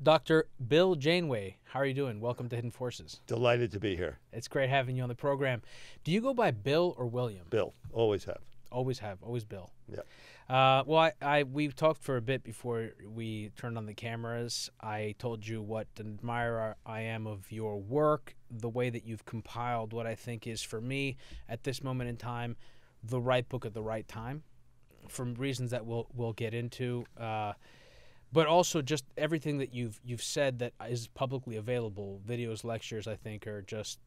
Dr. Bill Janeway, how are you doing? Welcome to Hidden Forces. Delighted to be here. It's great having you on the program. Do you go by Bill or William? Bill, always have. Always have, always Bill. Yeah. Well, we talked for a bit before we turned on the cameras. I told you what an admirer I am of your work, the way that you've compiled what I think is, for me, at this moment in time, the right book at the right time, for reasons that we'll get into. But also just everything that you've said that is publicly available, videos, lectures, I think are just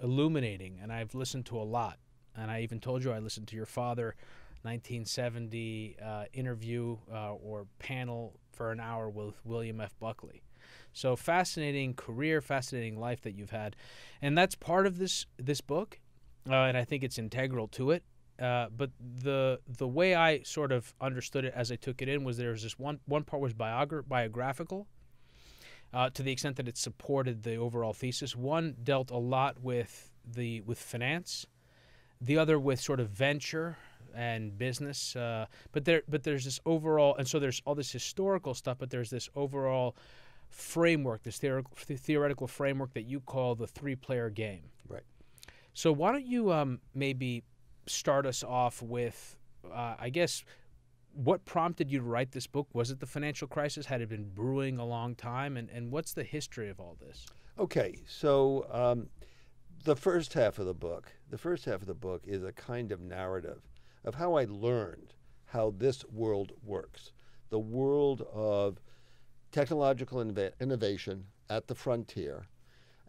illuminating. And I've listened to a lot. And I even told you I listened to your father, 1970 interview or panel for an hour with William F. Buckley. So fascinating career, fascinating life that you've had. And that's part of this book, and I think it's integral to it. But the way I sort of understood it as I took it in was there was this one part was biographical, to the extent that it supported the overall thesis. One dealt a lot with finance, the other with sort of venture and business. But there's this overall, and so there's all this historical stuff, but there's this overall framework, this theoretical framework that you call the three-player game. Right. So why don't you maybe start us off with, I guess, what prompted you to write this book? Was it the financial crisis? Had it been brewing a long time? And what's the history of all this? Okay, so the first half of the book is a kind of narrative of how I learned how this world works, the world of technological innovation at the frontier.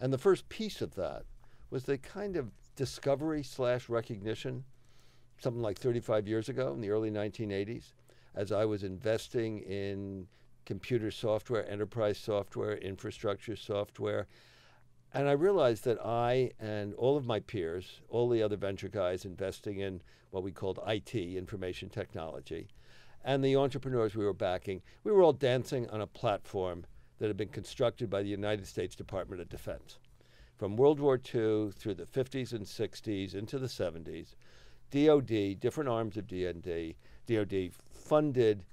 And the first piece of that was the kind of discovery/recognition, something like 35 years ago in the early 1980s, as I was investing in computer software, enterprise software, infrastructure software. And I realized that I and all of my peers, all the other venture guys investing in what we called IT, information technology, and the entrepreneurs we were backing, we were all dancing on a platform that had been constructed by the United States Department of Defense. From World War II through the 50s and 60s into the 70s, DOD, different arms of DOD funded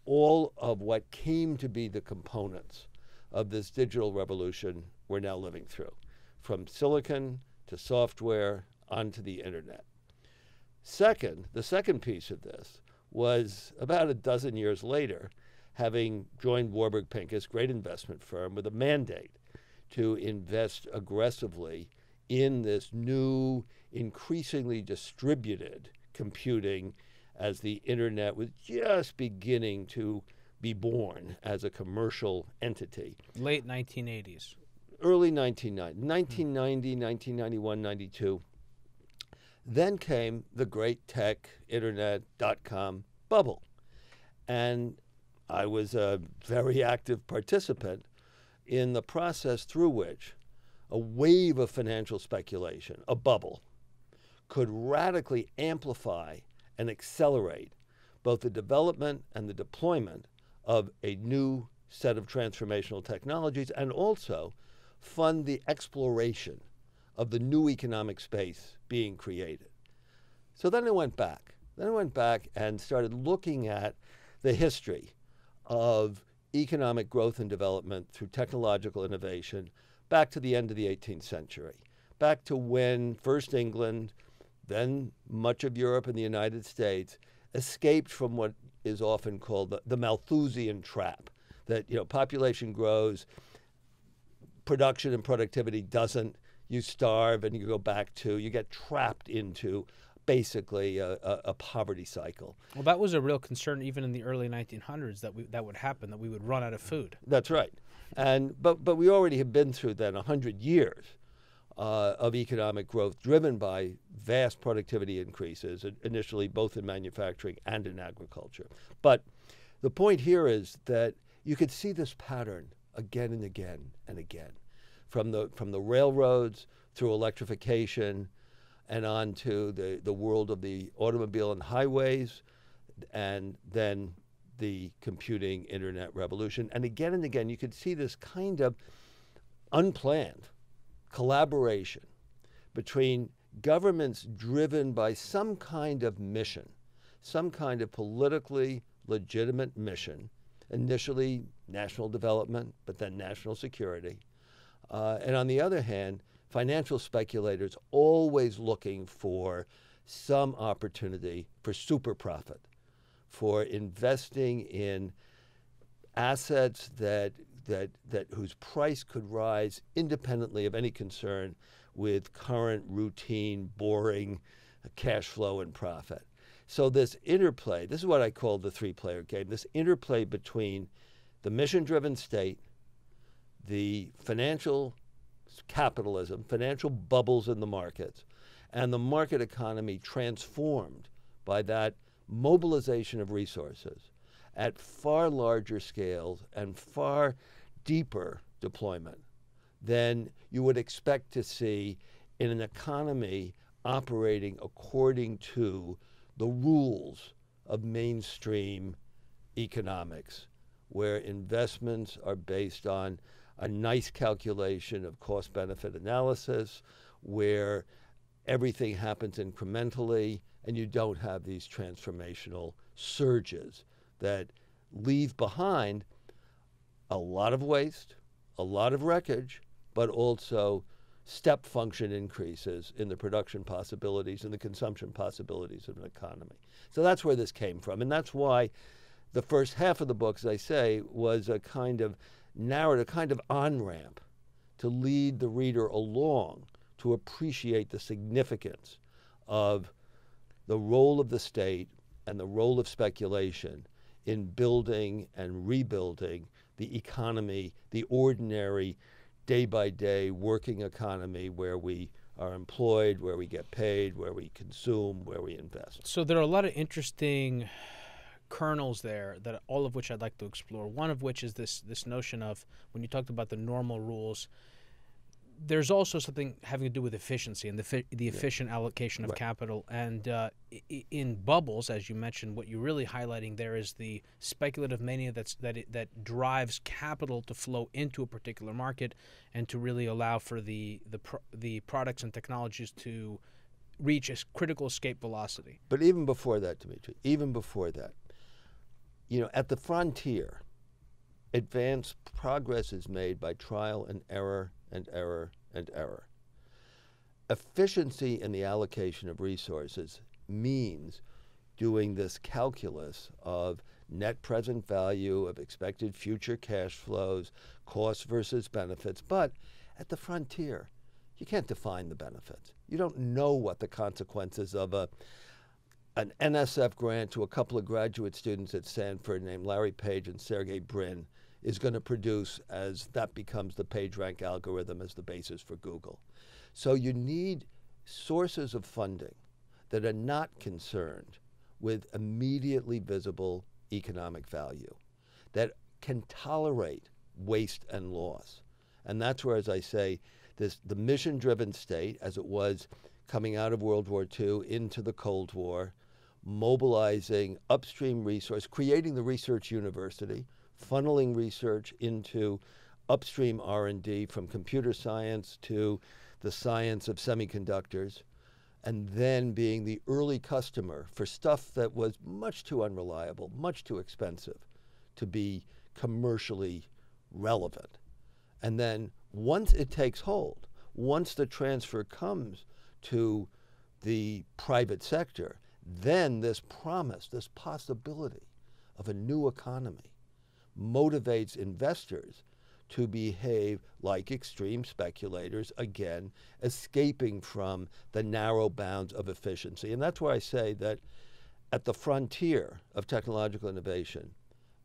all of what came to be the components of this digital revolution we're now living through, from silicon to software onto the internet. The second piece of this was about a dozen years later, having joined Warburg Pincus, great investment firm, with a mandate to invest aggressively in this new, increasingly distributed computing as the internet was just beginning to be born as a commercial entity. Late 1980s. Early 1990, 1991, 92. Then came the great tech, internet, .com bubble. And I was a very active participant in the process through which a wave of financial speculation, a bubble, could radically amplify and accelerate both the development and the deployment of a new set of transformational technologies, and also fund the exploration of the new economic space being created. So then I went back. And started looking at the history of economic growth and development through technological innovation back to the end of the 18th century, back to when first England, then much of Europe and the United States escaped from what is often called the Malthusian trap, that population grows, production and productivity doesn't, you starve and you get trapped into basically a poverty cycle. Well, that was a real concern even in the early 1900s, that would happen, that we would run out of food. That's right. But we already have been through then 100 years of economic growth driven by vast productivity increases, initially both in manufacturing and in agriculture. But the point here is that you could see this pattern again and again and again, from the railroads through electrification and on to the world of the automobile and highways, and then the computing internet revolution. And again, you could see this kind of unplanned collaboration between governments driven by some kind of mission, some kind of politically legitimate mission, initially national development, but then national security. And on the other hand, financial speculators always looking for some opportunity for super profit, for investing in assets that whose price could rise independently of any concern with current, routine, boring cash flow and profit. So this interplay, this is what I call the three-player game, this interplay between the mission-driven state, the financial capitalism, financial bubbles in the markets, and the market economy transformed by that mobilization of resources at far larger scales and far deeper deployment than you would expect to see in an economy operating according to the rules of mainstream economics, where investments are based on a nice calculation of cost-benefit analysis, where everything happens incrementally, and you don't have these transformational surges that leave behind a lot of waste, a lot of wreckage, but also step function increases in the production possibilities and the consumption possibilities of an economy. So that's where this came from. And that's why the first half of the book, as I say, was a kind of narrative, a kind of on-ramp to lead the reader along to appreciate the significance of the role of the state and the role of speculation in building and rebuilding the economy, the ordinary day-by-day working economy where we are employed, where we get paid, where we consume, where we invest. So there are a lot of interesting kernels there, that all of which I'd like to explore. One of which is this notion of, when you talked about the normal rules, there's also something having to do with efficiency and the efficient allocation of capital. And in bubbles, as you mentioned, what you're really highlighting there is the speculative mania that drives capital to flow into a particular market and to really allow for the products and technologies to reach a critical escape velocity. But even before that, Demetri, even before that, at the frontier, advanced progress is made by trial and error and error and error. Efficiency in the allocation of resources means doing this calculus of net present value, of expected future cash flows, costs versus benefits. But at the frontier, you can't define the benefits. You don't know what the consequences of an NSF grant to a couple of graduate students at Stanford named Larry Page and Sergey Brin is going to produce as that becomes the PageRank algorithm as the basis for Google. So you need sources of funding that are not concerned with immediately visible economic value, that can tolerate waste and loss. And that's where, as I say, the mission-driven state, as it was coming out of World War II into the Cold War, mobilizing upstream resource, creating the research university, funneling research into upstream R&D from computer science to the science of semiconductors, and then being the early customer for stuff that was much too unreliable, much too expensive to be commercially relevant. And then once it takes hold, once the transfer comes to the private sector, then this promise, this possibility of a new economy motivates investors to behave like extreme speculators, again, escaping from the narrow bounds of efficiency. And that's why I say that at the frontier of technological innovation,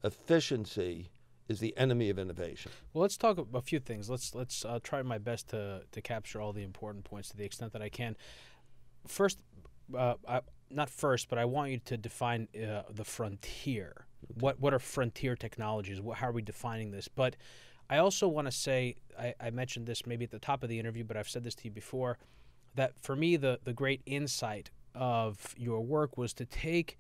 efficiency is the enemy of innovation. Well, let's talk a few things. Let's try my best to capture all the important points to the extent that I can. First, not first, but I want you to define the frontier. Okay. What are frontier technologies? How are we defining this? But I also want to say, I mentioned this maybe at the top of the interview, but I've said this to you before, that for me the great insight of your work was to take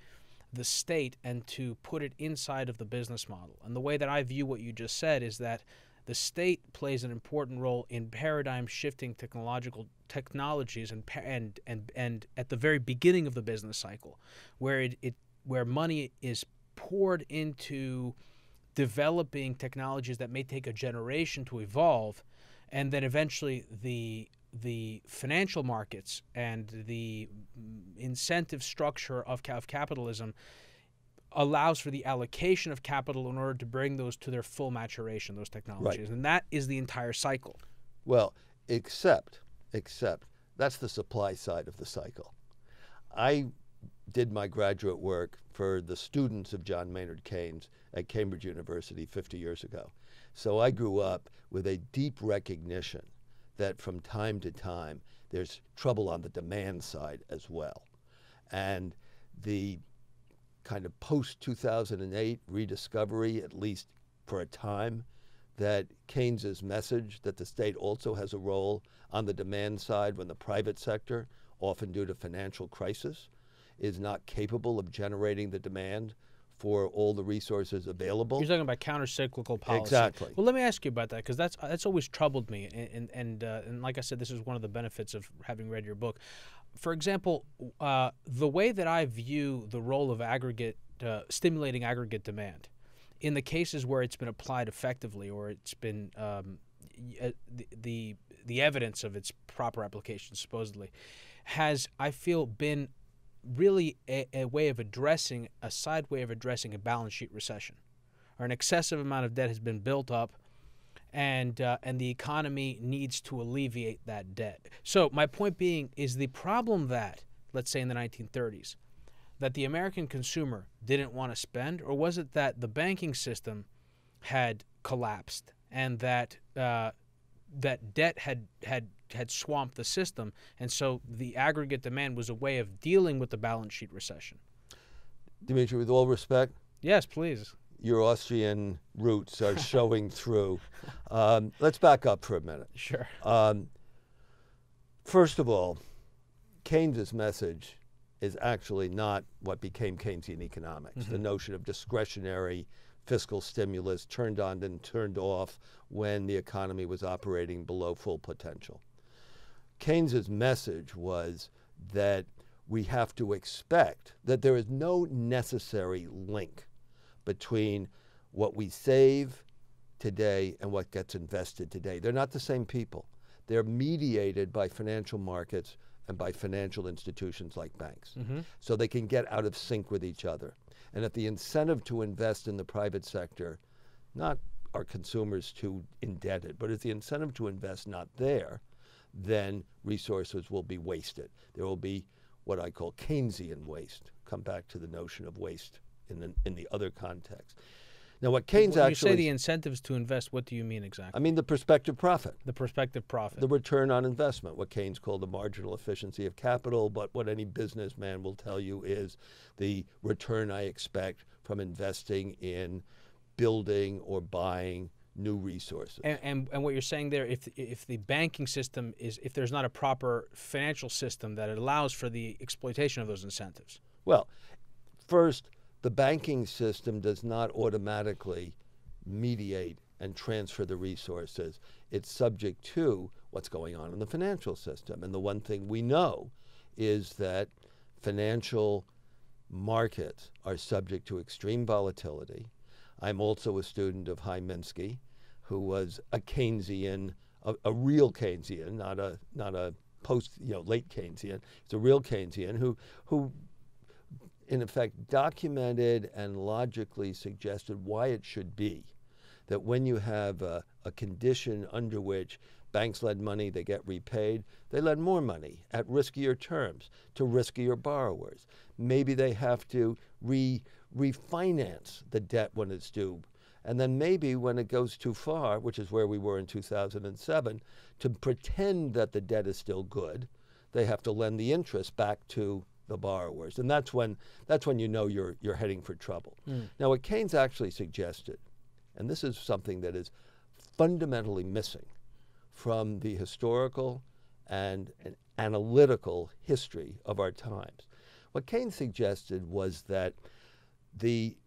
the state and to put it inside of the business model. And the way that I view what you just said is that the state plays an important role in paradigm-shifting technologies and at the very beginning of the business cycle, where where money is poured into developing technologies that may take a generation to evolve, and then eventually the financial markets and the incentive structure of capitalism allows for the allocation of capital in order to bring those to their full maturation, those technologies. Right. And that is the entire cycle. Well, except that's the supply side of the cycle. I did my graduate work for the students of John Maynard Keynes at Cambridge University 50 years ago. So I grew up with a deep recognition that from time to time there's trouble on the demand side as well. And the kind of post-2008 rediscovery, at least for a time, that Keynes's message that the state also has a role on the demand side when the private sector, often due to financial crisis, is not capable of generating the demand for all the resources available. You're talking about counter-cyclical policy. Exactly. Well, let me ask you about that, because that's always troubled me. And like I said, this is one of the benefits of having read your book. For example, the way that I view the role of stimulating aggregate demand, in the cases where it's been applied effectively, or it's been the evidence of its proper application, supposedly, has, I feel, been really a way of addressing, a side way of addressing a balance sheet recession, or an excessive amount of debt has been built up, and the economy needs to alleviate that debt. So my point being is the problem that, let's say in the 1930s, that the American consumer didn't want to spend, or was it that the banking system had collapsed and that that debt had swamped the system, and so the aggregate demand was a way of dealing with the balance sheet recession? Demetri, with all respect, yes, please. Your Austrian roots are showing through. Let's back up for a minute. Sure. First of all, Keynes's message is actually not what became Keynesian economics. The notion of discretionary fiscal stimulus turned on and turned off when the economy was operating below full potential. Keynes's message was that we have to expect that there is no necessary link between what we save today and what gets invested today. They're not the same people. They're mediated by financial markets and by financial institutions like banks. So they can get out of sync with each other. And if the incentive to invest in the private sector, not are consumers too indebted, but if the incentive to invest not there, then resources will be wasted. There will be what I call Keynesian waste. Come back to the notion of waste in the other context. Now, what Keynes when actually— you say the incentives to invest, what do you mean exactly? I mean the prospective profit. The prospective profit. The return on investment, what Keynes called the marginal efficiency of capital, but what any businessman will tell you is the return I expect from investing in building or buying new resources. And what you're saying there, if the banking system if there's not a proper financial system that allows for the exploitation of those incentives. Well, first, the banking system does not automatically mediate and transfer the resources. It's subject to what's going on in the financial system. And the one thing we know is that financial markets are subject to extreme volatility. I'm also a student of Chaim Minsky, who was a Keynesian, a real Keynesian, not a post, late Keynesian. It's a real Keynesian who in effect documented and logically suggested why it should be that when you have a condition under which banks lend money, they get repaid, they lend more money at riskier terms to riskier borrowers. Maybe they have to refinance the debt when it's due. And then maybe when it goes too far, which is where we were in 2007, to pretend that the debt is still good, they have to lend the interest back to the borrowers. And that's when you know you're heading for trouble. Now, what Keynes actually suggested, and this is something that is fundamentally missing from the historical and an analytical history of our times, what Keynes suggested was that the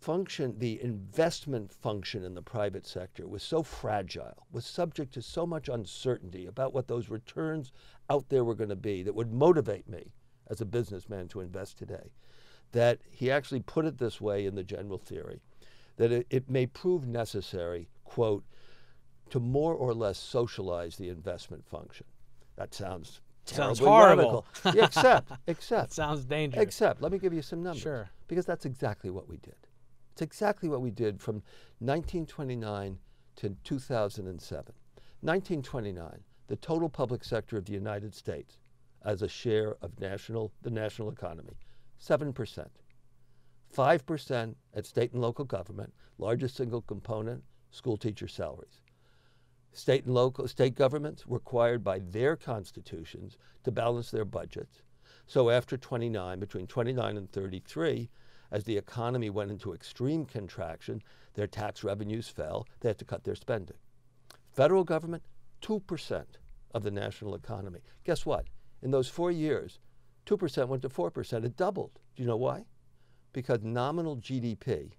investment function in the private sector was so fragile, was subject to so much uncertainty about what those returns out there were going to be that would motivate me as a businessman to invest today, that he actually put it this way in the general theory, that it may prove necessary, quote, to more or less socialize the investment function. That sounds Sounds terribly horrible. radical. Yeah, That except, sounds dangerous. except, let me give you some numbers. Sure. Because that's exactly what we did. It's exactly what we did from 1929 to 2007. 1929, the total public sector of the United States as a share of the national economy, 7%. 5% at state and local government, largest single component, school teacher salaries. State governments were required by their constitutions to balance their budgets. So after between 29 and 33, as the economy went into extreme contraction, their tax revenues fell, they had to cut their spending. Federal government, 2% of the national economy. Guess what? In those 4 years, 2% went to 4%. It doubled. Do you know why? Because nominal GDP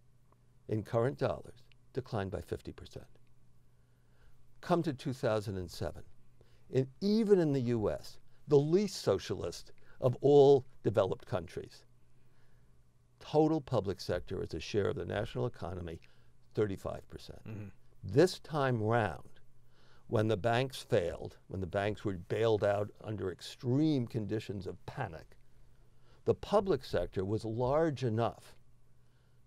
in current dollars declined by 50%. Come to 2007. Even in the US, the least socialist of all developed countries, total public sector as a share of the national economy, 35%. This time round, when the banks failed, when the banks were bailed out under extreme conditions of panic, the public sector was large enough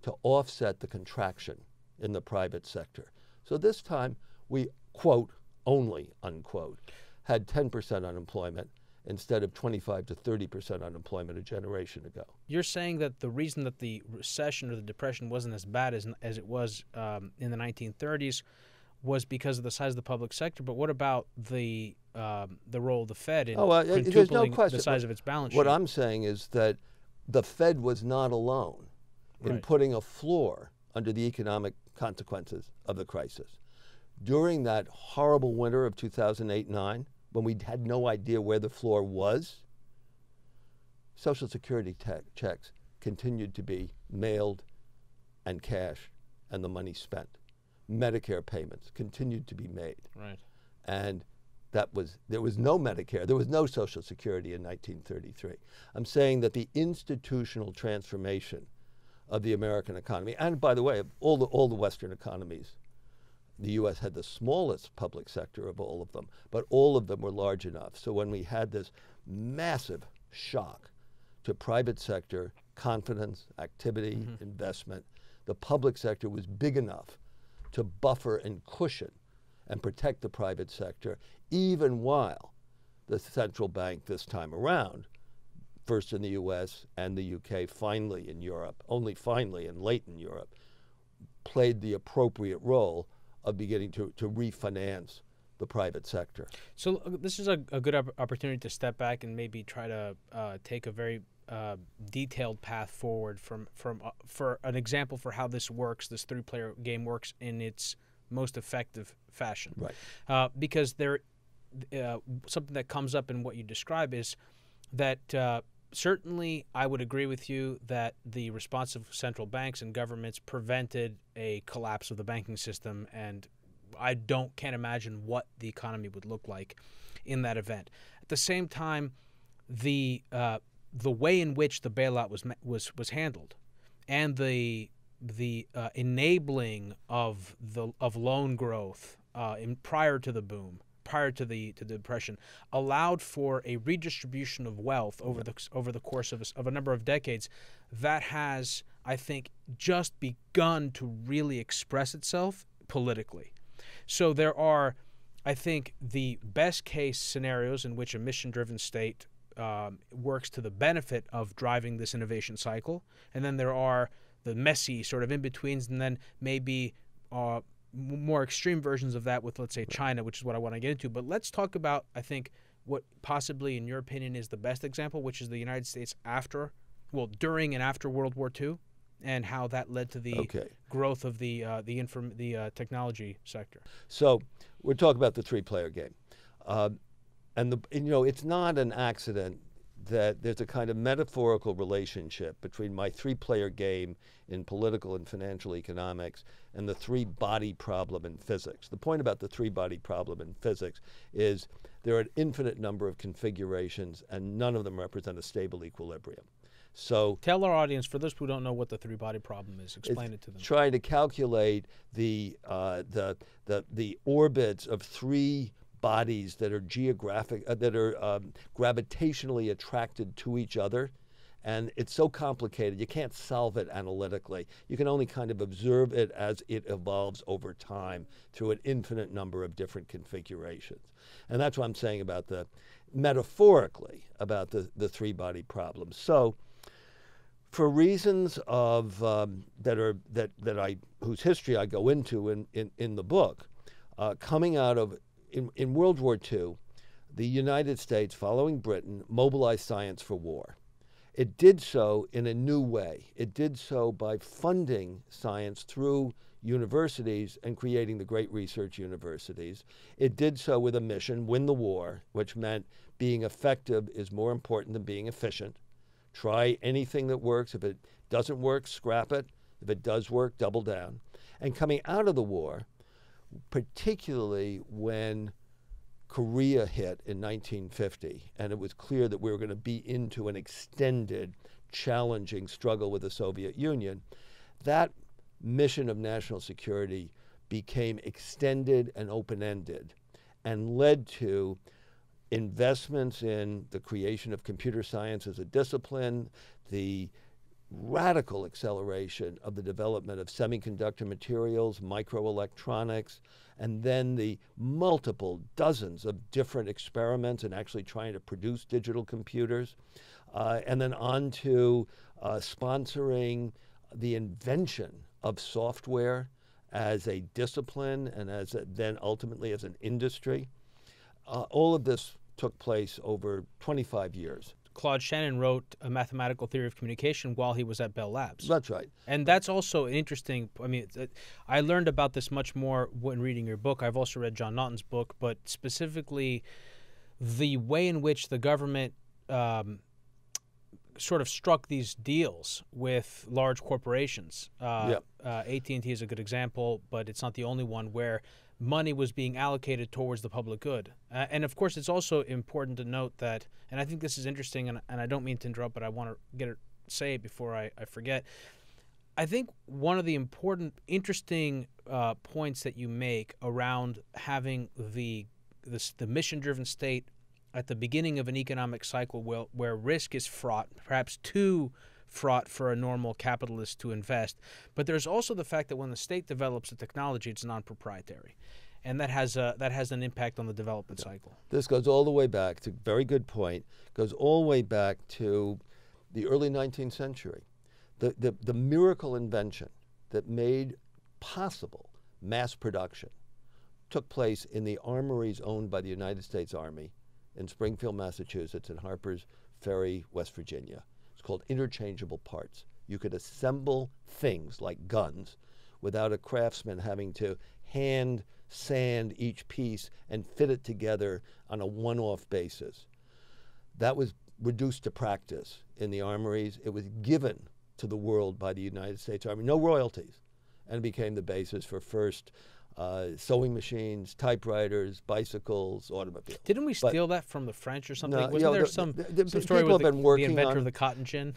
to offset the contraction in the private sector. So this time we, quote, only, unquote, had 10% unemployment instead of 25 to 30% unemployment a generation ago. You're saying that the reason that the recession or the depression wasn't as bad as it was in the 1930s was because of the size of the public sector. But what about the role of the Fed in there's no quintupling question. the size of its balance sheet? What I'm saying is that the Fed was not alone in putting a floor under the economic consequences of the crisis. During that horrible winter of 2008-9, when we had no idea where the floor was, Social Security checks continued to be mailed and cashed and the money spent. Medicare payments continued to be made. Right. And there was no Medicare, there was no Social Security in 1933. I'm saying that the institutional transformation of the American economy, and by the way, all the Western economies, the U.S. had the smallest public sector of all of them, but all of them were large enough. So when we had this massive shock to private sector confidence, activity, investment, the public sector was big enough to buffer and cushion and protect the private sector, even while the central bank this time around, first in the U.S. and the U.K., finally in Europe, only finally and late in Europe, played the appropriate role of beginning to refinance the private sector. So this is a good opportunity to step back and maybe try to take a very detailed path forward for an example for how this works, this three-player game works in its most effective fashion. Right. Because something that comes up in what you describe is that certainly I would agree with you that the response of central banks and governments prevented a collapse of the banking system, and I can't imagine what the economy would look like in that event. At the same time, the way in which the bailout was handled, and the enabling of loan growth prior to the boom, prior to the depression, allowed for a redistribution of wealth over the course of a number of decades that has, I think, just begun to really express itself politically. So there are, I think, the best case scenarios in which a mission-driven state works to the benefit of driving this innovation cycle, and then there are the messy sort of in-betweens, and then maybe more extreme versions of that with, let's say, China, which is what I want to get into. But let's talk about, I think, what possibly, in your opinion, is the best example, which is the United States during and after World War II, and how that led to the growth of the technology sector. So we're talking about the three-player game. And it's not an accident that there's a kind of metaphorical relationship between my three-player game in political and financial economics and the three-body problem in physics. The point about the three-body problem in physics is there are an infinite number of configurations, and none of them represent a stable equilibrium. So tell our audience, for those who don't know what the three-body problem is, explain it to them. Trying to calculate the orbits of three bodies that are gravitationally attracted to each other. And it's so complicated, you can't solve it analytically. You can only kind of observe it as it evolves over time through an infinite number of different configurations. And that's what I'm saying about metaphorically, about the three-body problem. So, for reasons of whose history I go into in the book, coming out of in World War II, the United States, following Britain, mobilized science for war. It did so in a new way. It did so by funding science through universities and creating the great research universities. It did so with a mission, win the war, which meant being effective is more important than being efficient. Try anything that works. If it doesn't work, scrap it. If it does work, double down. And coming out of the war, particularly when Korea hit in 1950, and it was clear that we were going to be into an extended, challenging struggle with the Soviet Union, that mission of national security became extended and open-ended and led to investments in the creation of computer science as a discipline, the radical acceleration of the development of semiconductor materials, microelectronics, and then the multiple dozens of different experiments in actually trying to produce digital computers, and then on to sponsoring the invention of software as a discipline and then ultimately as an industry. All of this took place over 25 years. Claude Shannon wrote A Mathematical Theory of Communication while he was at Bell Labs. That's right. And that's also an interesting, I learned about this much more when reading your book. I've also read John Naughton's book, but specifically the way in which the government sort of struck these deals with large corporations. AT&T is a good example, but it's not the only one where money was being allocated towards the public good. And of course, it's also important to note that, and I think this is interesting, and I don't mean to interrupt, but I want to say it before I forget. I think one of the interesting points that you make around having the mission-driven state at the beginning of an economic cycle where risk is fraught, perhaps too fraught for a normal capitalist to invest. But there's also the fact that when the state develops a technology, it's non-proprietary. And that has an impact on the development cycle. This goes all the way back, it's a very good point, goes all the way back to the early 19th century. The miracle invention that made possible mass production took place in the armories owned by the United States Army in Springfield, Massachusetts, and Harper's Ferry, West Virginia. It's called interchangeable parts. You could assemble things like guns without a craftsman having to hand sand each piece and fit it together on a one-off basis. That was reduced to practice in the armories. It was given to the world by the United States Army, no royalties, and it became the basis for first sewing machines, typewriters, bicycles, automobiles. Didn't we steal that from the French or something? No, Wasn't there some story with the inventor of the cotton gin?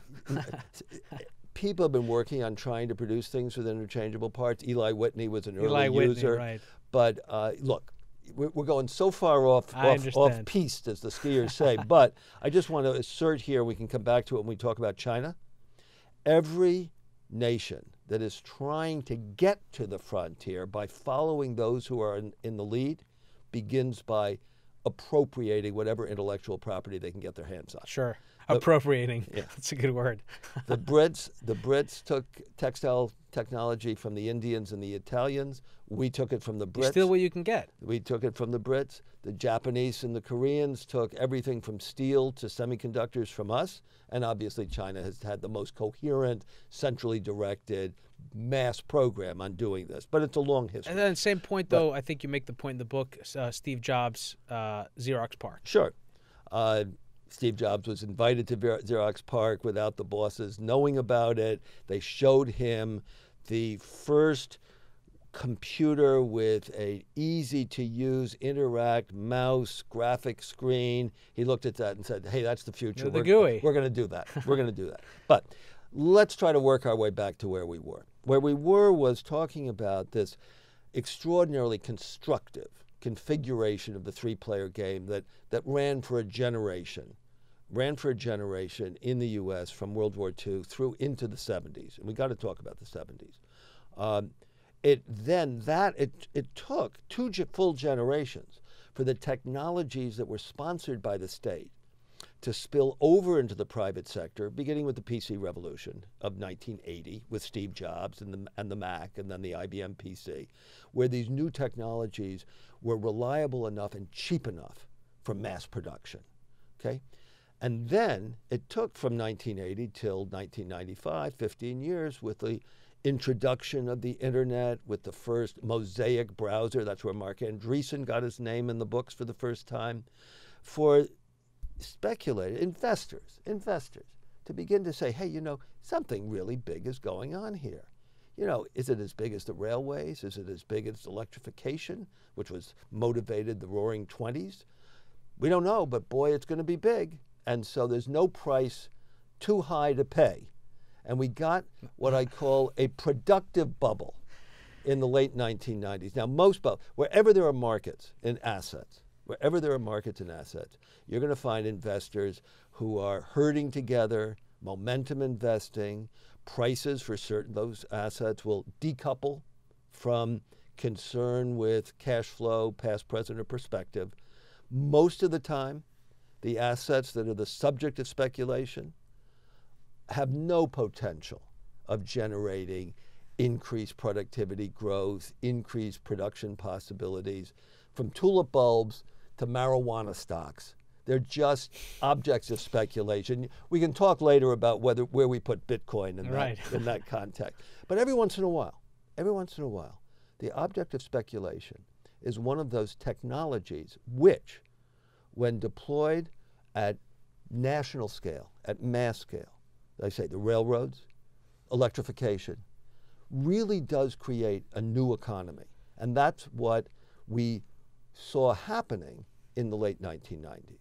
People have been working on trying to produce things with interchangeable parts. Eli Whitney was an early user. Right. But look, we're going so far off piste, as the skiers say. But I just want to assert here, we can come back to it when we talk about China. Every nation that is trying to get to the frontier by following those who are in the lead begins by appropriating whatever intellectual property they can get their hands on. Sure. Appropriating. Yeah. That's a good word. The Brits took textile technology from the Indians and the Italians. We took it from the Brits. You steal what you can get. We took it from the Brits. The Japanese and the Koreans took everything from steel to semiconductors from us. And obviously China has had the most coherent, centrally directed mass program on doing this. But it's a long history. And then the same point, though, I think you make the point in the book, Steve Jobs, Xerox PARC. Sure. Steve Jobs was invited to Xerox PARC without the bosses knowing about it. They showed him the first computer with a easy to use, interact, mouse, graphic screen. He looked at that and said, hey, that's the future. The GUI. We're going to do that. We're going to do that. But let's try to work our way back to where we were. Where we were was talking about this extraordinarily constructive configuration of the three-player game that ran for a generation in the U.S. from World War II through into the 70s. And we got to talk about the 70s. It took two full generations for the technologies that were sponsored by the state to spill over into the private sector, beginning with the PC revolution of 1980 with Steve Jobs and the Mac and then the IBM PC, where these new technologies were reliable enough and cheap enough for mass production. Okay? And then it took from 1980 till 1995, 15 years, with the introduction of the internet, with the first Mosaic browser. That's where Mark Andreessen got his name in the books for the first time. For speculators, investors, to begin to say, hey, you know, something really big is going on here. You know, is it as big as the railways? Is it as big as electrification, which was motivated the roaring 20s? We don't know, but boy, it's going to be big. And so there's no price too high to pay. And we got what I call a productive bubble in the late 1990s. Now, wherever there are markets in assets, you're going to find investors who are herding together, momentum investing. Prices for certain those assets will decouple from concern with cash flow, past, present, or prospective. Most of the time, the assets that are the subject of speculation have no potential of generating increased productivity growth, increased production possibilities, from tulip bulbs to marijuana stocks. They're just objects of speculation. We can talk later about where we put Bitcoin in that context. But every once in a while, the object of speculation is one of those technologies which, when deployed at national scale, at mass scale, I say the railroads, electrification, really does create a new economy. And that's what we saw happening in the late 1990s.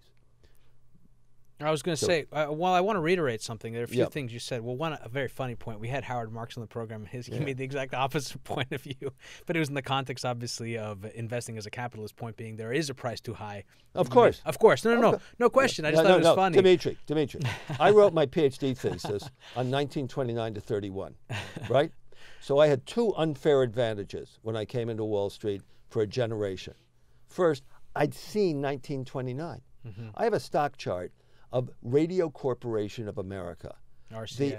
I was going to say, well, I want to reiterate something. There are a few things you said. Well, a very funny point. We had Howard Marks on the program. He made the exact opposite point of view, but it was in the context, obviously, of investing as a capitalist. Point being, there is a price too high. Of course. No question. I just thought it was funny. Demetri, I wrote my PhD thesis on 1929 to 31, right? So I had two unfair advantages when I came into Wall Street for a generation. First, I'd seen 1929. Mm-hmm. I have a stock chart of Radio Corporation of America, RCA. The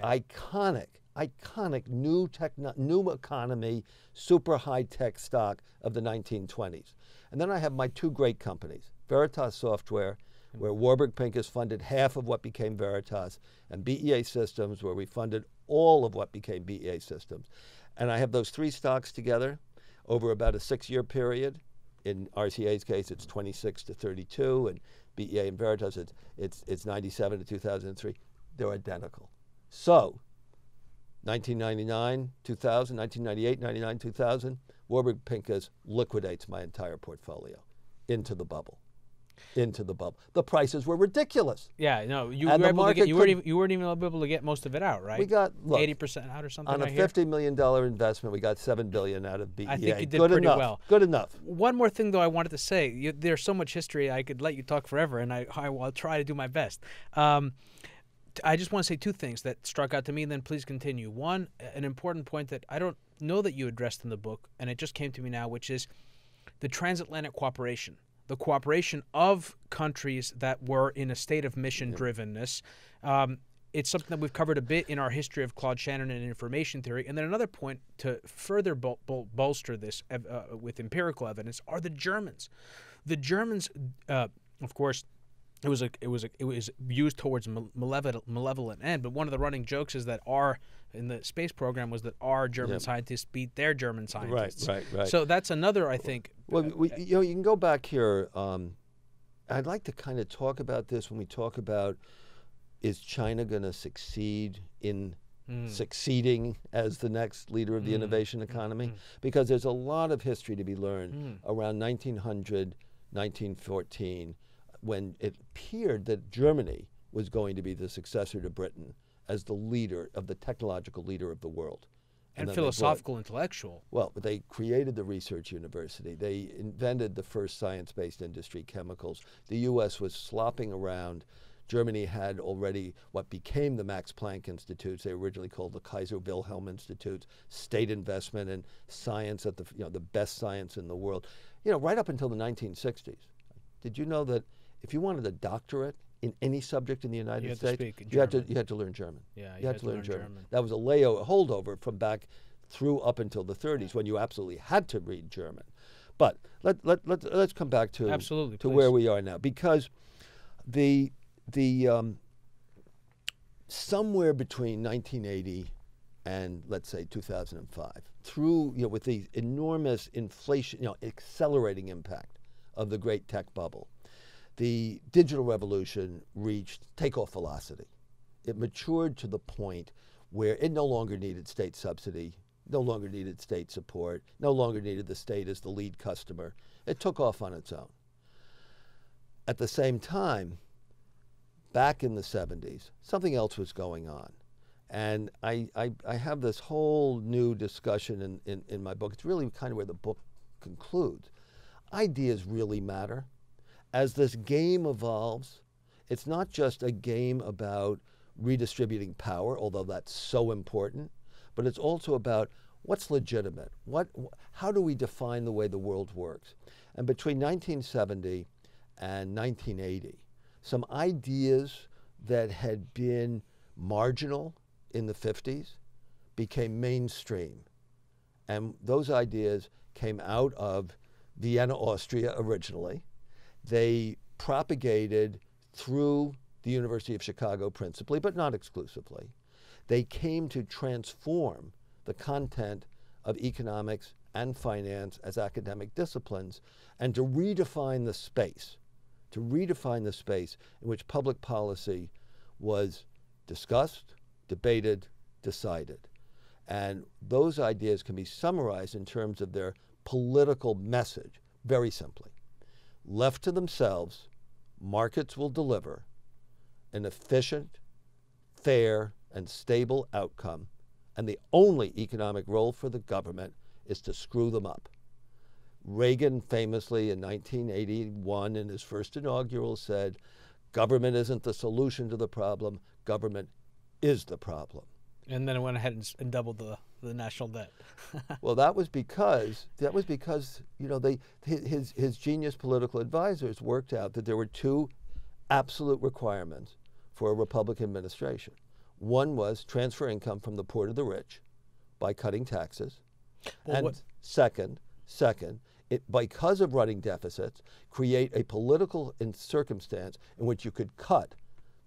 iconic new economy, super high-tech stock of the 1920s. And then I have my two great companies, Veritas Software, where Warburg Pincus funded half of what became Veritas, and BEA Systems, where we funded all of what became BEA Systems. And I have those three stocks together over about a 6-year period. In RCA's case, it's 26 to 32, and BEA and Veritas, it's 97 to 2003. They're identical. So, 1999, 2000, 1998, 99, 2000, Warburg Pincus liquidates my entire portfolio into the bubble. The prices were ridiculous. Yeah, no, you weren't even able to get most of it out, right? We got 80% out or something. On a $50 million investment, we got $7 billion out of BEA. I think you did pretty well. Good enough. One more thing, though, I wanted to say. There's so much history. I could let you talk forever, and I'll try to do my best. I just want to say two things that struck out to me, and then please continue. One, an important point that I don't know that you addressed in the book, and it just came to me now, which is the transatlantic cooperation. The cooperation of countries that were in a state of mission-drivenness. It's something that we've covered a bit in our history of Claude Shannon and information theory. And then another point to further bolster this with empirical evidence are the Germans. The Germans, of course, it was used towards a malevolent end. But one of the running jokes is that in the space program was that our German scientists beat their German scientists. Right. So that's another, I think. Well, you can go back here. I'd like to kind of talk about this when we talk about, is China going to succeed in succeeding as the next leader of the innovation economy, because there's a lot of history to be learned around 1900, 1914, when it appeared that Germany was going to be the successor to Britain as the leader of the technological leader of the world. And philosophical, intellectual. Well, they created the research university. They invented the first science-based industry, chemicals. The U.S. was slopping around. Germany had already what became the Max Planck Institutes. They were originally called the Kaiser Wilhelm Institutes, state investment in science at the best science in the world. Right up until the 1960s. Did you know that if you wanted a doctorate in any subject in the United States, you had to learn German. Yeah, you had to learn German. That was a holdover from back through up until the 30s when you absolutely had to read German. But let's come back to where we are now, because the somewhere between 1980 and let's say 2005, through with the enormous inflation, accelerating impact of the great tech bubble, the digital revolution reached takeoff velocity. It matured to the point where it no longer needed state subsidy, no longer needed state support, no longer needed the state as the lead customer. It took off on its own. At the same time, back in the 70s, something else was going on. And I have this whole new discussion in my book. It's really kind of where the book concludes. Ideas really matter. As this game evolves, it's not just a game about redistributing power, although that's so important, but it's also about what's legitimate. How do we define the way the world works? And between 1970 and 1980, some ideas that had been marginal in the 50s became mainstream. And those ideas came out of Vienna, Austria originally. They propagated through the University of Chicago principally, but not exclusively. They came to transform the content of economics and finance as academic disciplines, and to redefine the space in which public policy was discussed, debated, decided. And those ideas can be summarized in terms of their political message very simply. Left to themselves, markets will deliver an efficient, fair, and stable outcome, and the only economic role for the government is to screw them up. Reagan famously in 1981 in his first inaugural said, government isn't the solution to the problem, government is the problem. And then it went ahead and doubled the national debt. Well, that was because his genius political advisors worked out that there were two absolute requirements for a Republican administration. One was transfer income from the poor to the rich by cutting taxes. Well, and second, because of running deficits, create a political circumstance in which you could cut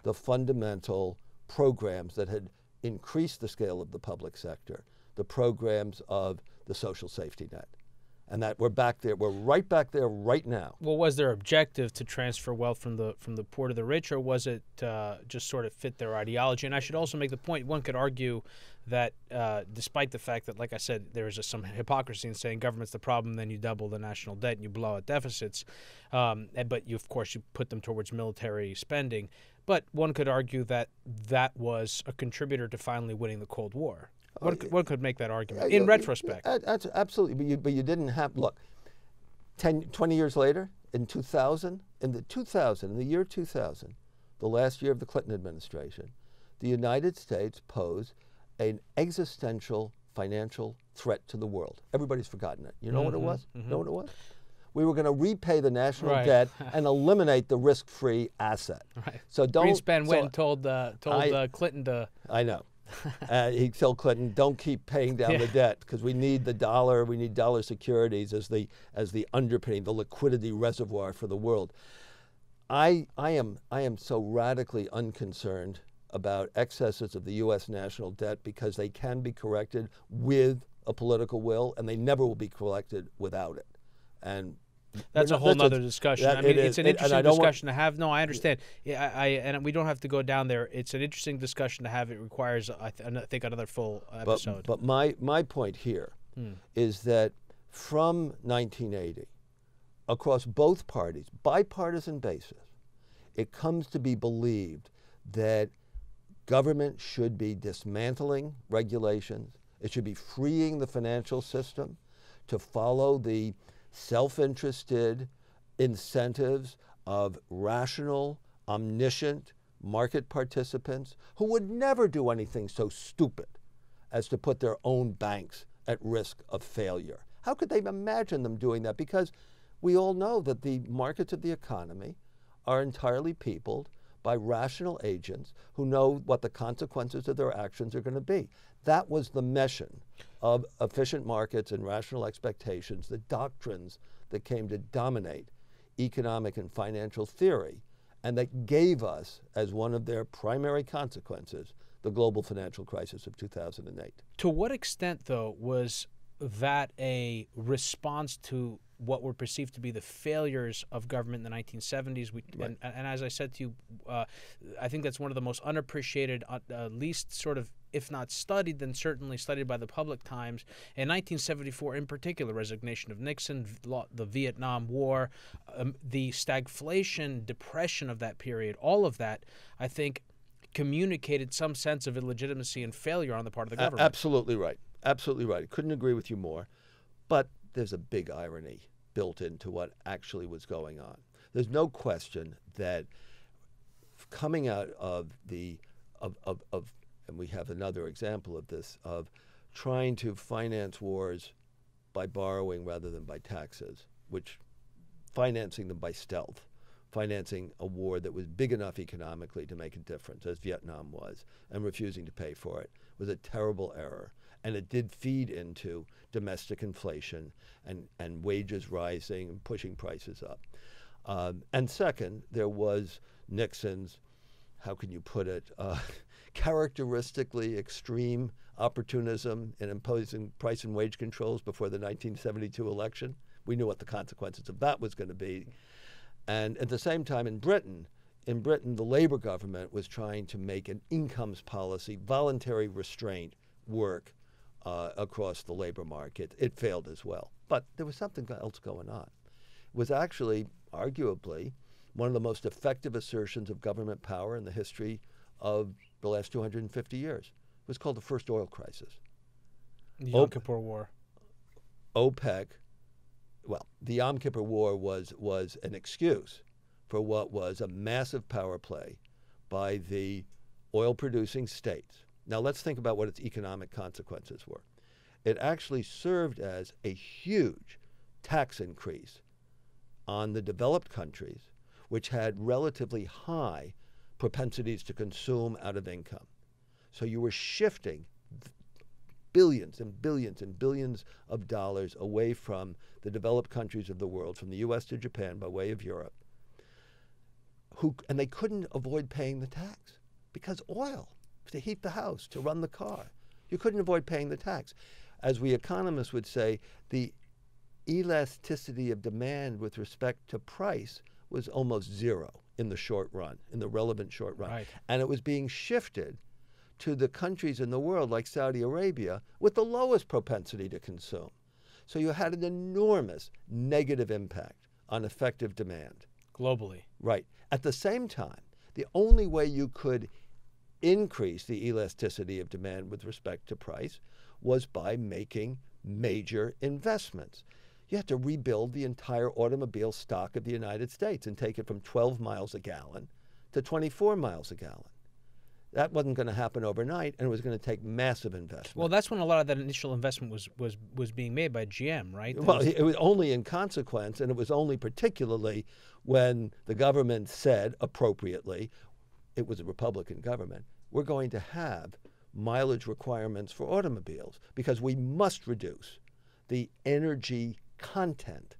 the fundamental programs that had increased the scale of the public sector, the programs of the social safety net. And that we're right back there right now. Well, was their objective to transfer wealth from the poor to the rich, or was it just sort of fit their ideology? And I should also make the point, one could argue that despite the fact that, like I said, there is some hypocrisy in saying government's the problem, then you double the national debt and you blow out deficits, but of course you put them towards military spending. But one could argue that that was a contributor to finally winning the Cold War. One could make that argument in retrospect. Absolutely, but you didn't have, look, 20 years later, in the year 2000, the last year of the Clinton administration, the United States posed an existential financial threat to the world. Everybody's forgotten it. You know what it was? You know what it was? We were going to repay the national debt and eliminate the risk-free asset. Right. So Greenspan went and told Clinton to... I know. He told Clinton, don't keep paying down the debt because we need the dollar, we need dollar securities as the underpinning, the liquidity reservoir for the world. I am so radically unconcerned about excesses of the U.S. national debt because they can be corrected with a political will, and they never will be corrected without it. And That's a whole nother discussion. I mean, it's an interesting discussion to have. No, I understand. Yeah, and we don't have to go down there. It's an interesting discussion to have. It requires, I think, another full episode. But my point here is that from 1980, across both parties, bipartisan basis, it comes to be believed that government should be dismantling regulations. It should be freeing the financial system to follow the self-interested incentives of rational, omniscient market participants who would never do anything so stupid as to put their own banks at risk of failure. How could they imagine them doing that? Because we all know that the markets of the economy are entirely peopled by rational agents who know what the consequences of their actions are going to be. That was the mission of efficient markets and rational expectations, the doctrines that came to dominate economic and financial theory, and that gave us, as one of their primary consequences, the global financial crisis of 2008. To what extent, though, was that a response to what were perceived to be the failures of government in the 1970s? Right. And as I said to you, I think that's one of the most unappreciated, least sort of, if not studied, then certainly studied by the public times. In 1974, in particular, resignation of Nixon, the Vietnam War, the stagflation, depression of that period, all of that, I think, communicated some sense of illegitimacy and failure on the part of the government. Absolutely right. Absolutely right. Couldn't agree with you more. But there's a big irony built into what actually was going on. There's no question that coming out of and we have another example of this, of trying to finance wars by borrowing rather than by taxes, which financing them by stealth, financing a war that was big enough economically to make a difference, as Vietnam was, and refusing to pay for it, was a terrible error. And it did feed into domestic inflation and wages rising and pushing prices up. And second, there was Nixon's, how can you put it, characteristically extreme opportunism in imposing price and wage controls before the 1972 election. We knew what the consequences of that was going to be. And at the same time in Britain, the Labour government was trying to make an incomes policy, voluntary restraint, work across the labor market. It failed as well. But there was something else going on. It was actually, arguably, one of the most effective assertions of government power in the history of the last 250 years. It was called the first oil crisis. The Yom Kippur War. OPEC, well, the Yom Kippur War was an excuse for what was a massive power play by the oil-producing states. Now let's think about what its economic consequences were. It actually served as a huge tax increase on the developed countries, which had relatively high propensities to consume out of income. So you were shifting billions and billions and billions of dollars away from the developed countries of the world, from the US to Japan by way of Europe, and they couldn't avoid paying the tax because oil, to heat the house, to run the car, you couldn't avoid paying the tax. As we economists would say, the elasticity of demand with respect to price was almost zero in the short run, in the relevant short run. Right. And it was being shifted to the countries in the world like Saudi Arabia with the lowest propensity to consume. So you had an enormous negative impact on effective demand. Globally. Right. At the same time, the only way you could increase the elasticity of demand with respect to price was by making major investments. You had to rebuild the entire automobile stock of the United States and take it from 12 miles a gallon to 24 miles a gallon. That wasn't going to happen overnight, and it was going to take massive investment. Well, that's when a lot of that initial investment was being made by GM, right? Well, it was only in consequence, and it was only particularly when the government said, appropriately, it was a Republican government, we're going to have mileage requirements for automobiles because we must reduce the energy content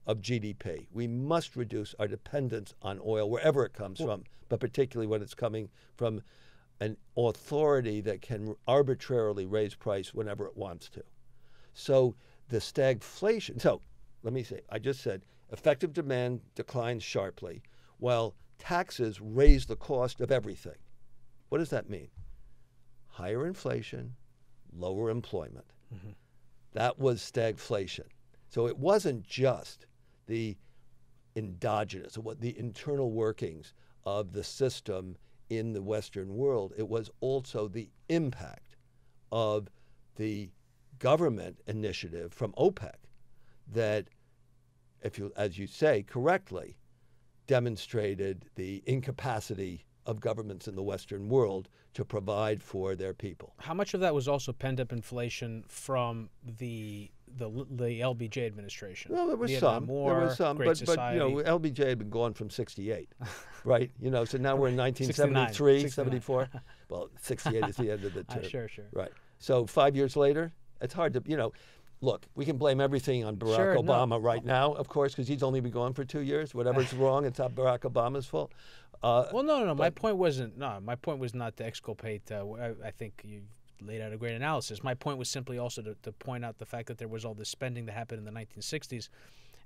of GDP. We must reduce our dependence on oil wherever it comes from, but particularly when it's coming from an authority that can arbitrarily raise price whenever it wants to. So the stagflation, so let me say, I just said Effective demand declines sharply, while taxes raise the cost of everything. What does that mean? Higher inflation, lower employment. Mm-hmm. That was stagflation. So it wasn't just the endogenous, or what the internal workings of the system in the Western world. It was also the impact of the government initiative from OPEC that, if you, as you say correctly, demonstrated the incapacity of governments in the Western world to provide for their people. How much of that was also pent-up inflation from the LBJ administration? Well, there was Vietnam some. War, There was some, Great Society. but LBJ had been gone from '68, right? So now we're in 1973, 74. Well, '68 is the end of the term. Sure. Right. So 5 years later, it's hard to, look, we can blame everything on Barack Obama right now, of course, because he's only been gone for 2 years. Whatever's wrong, it's not Barack Obama's fault. Well, no. My point wasn't. No, my point was not to exculpate. I think you laid out a great analysis. My point was simply also to point out the fact that there was all this spending that happened in the 1960s,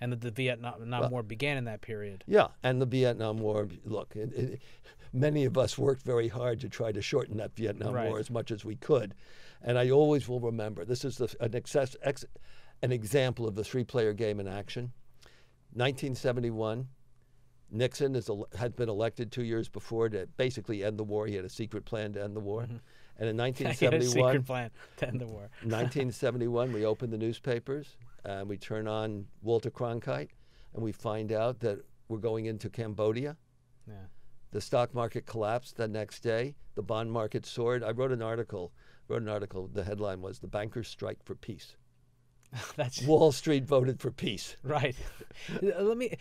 and that the Vietnam War began in that period. Yeah, and the Vietnam War. Look, many of us worked very hard to try to shorten that Vietnam War as much as we could, and I always will remember. This is an example of the three-player game in action. 1971. Nixon had been elected 2 years before to basically end the war. He had a secret plan to end the war. Mm-hmm. And in 1971, he had a secret plan to end the war. 1971, we open the newspapers and we turn on Walter Cronkite, and we find out that we're going into Cambodia. Yeah. The stock market collapsed the next day. The bond market soared. I wrote an article. The headline was "The Bankers Strike for Peace." Wall Street voted for peace. Right. Let me.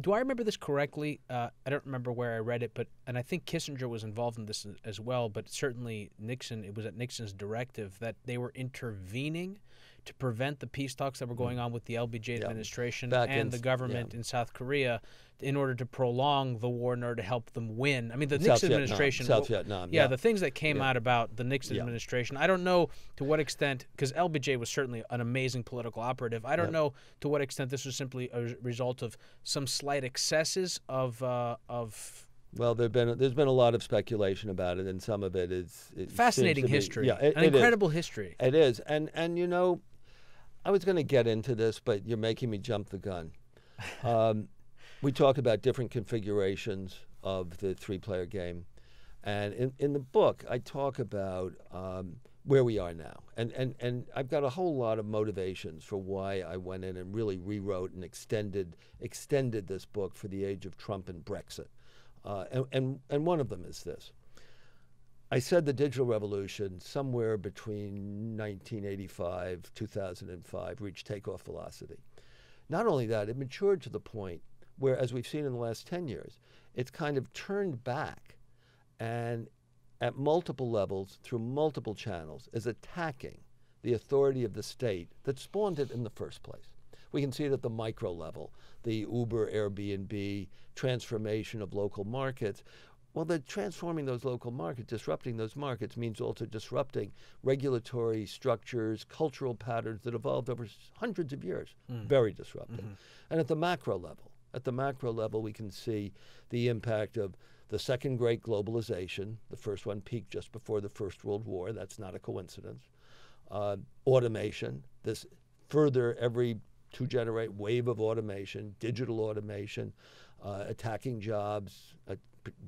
Do I remember this correctly? I don't remember where I read it, and I think Kissinger was involved in this as well. But certainly Nixon. It was at Nixon's directive that they were intervening to prevent the peace talks that were going on with the LBJ administration and the government in South Korea, in order to prolong the war, in order to help them win. I mean, the Nixon administration, South Vietnam, the things that came out about the Nixon administration, I don't know to what extent, because LBJ was certainly an amazing political operative. I don't know to what extent this was simply a result of some slight excesses of. Well, there's been a lot of speculation about it, and some of it is fascinating history. An incredible history. It is, and I was going to get into this, but you're making me jump the gun. We talk about different configurations of the three-player game, and in the book I talk about where we are now, and I've got a whole lot of motivations for why I went in and really rewrote and extended this book for the age of Trump and Brexit, and one of them is this. I said the digital revolution somewhere between 1985, 2005 reached takeoff velocity. Not only that, it matured to the point where, as we've seen in the last 10 years, it's kind of turned back and at multiple levels, through multiple channels, is attacking the authority of the state that spawned it in the first place. We can see it at the micro level, the Uber, Airbnb, transformation of local markets. Well, they're transforming those local markets, disrupting those markets means also disrupting regulatory structures, cultural patterns that evolved over hundreds of years. Very disruptive. Mm-hmm. And at the macro level, we can see the impact of the second great globalization. The first one peaked just before the First World War. That's not a coincidence. Automation, this further every two-generate wave of automation, digital automation, attacking jobs,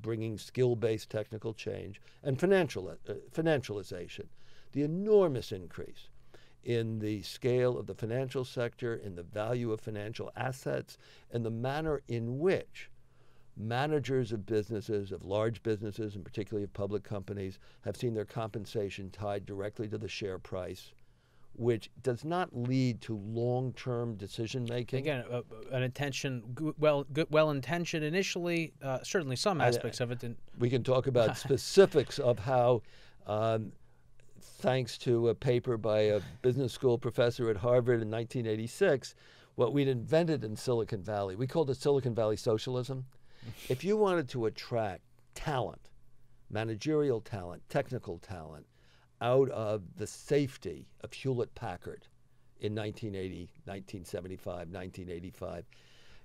bringing skill-based technical change, and financialization. The enormous increase in the scale of the financial sector, in the value of financial assets, and the manner in which managers of businesses, of large businesses, and particularly of public companies, have seen their compensation tied directly to the share price, which does not lead to long-term decision-making. Again, an intention, well-intentioned initially, certainly some aspects of it. We can talk about specifics of how, thanks to a paper by a business school professor at Harvard in 1986, what we'd invented in Silicon Valley, we called it Silicon Valley socialism. If you wanted to attract talent, managerial talent, technical talent, out of the safety of Hewlett-Packard in 1980, 1975, 1985,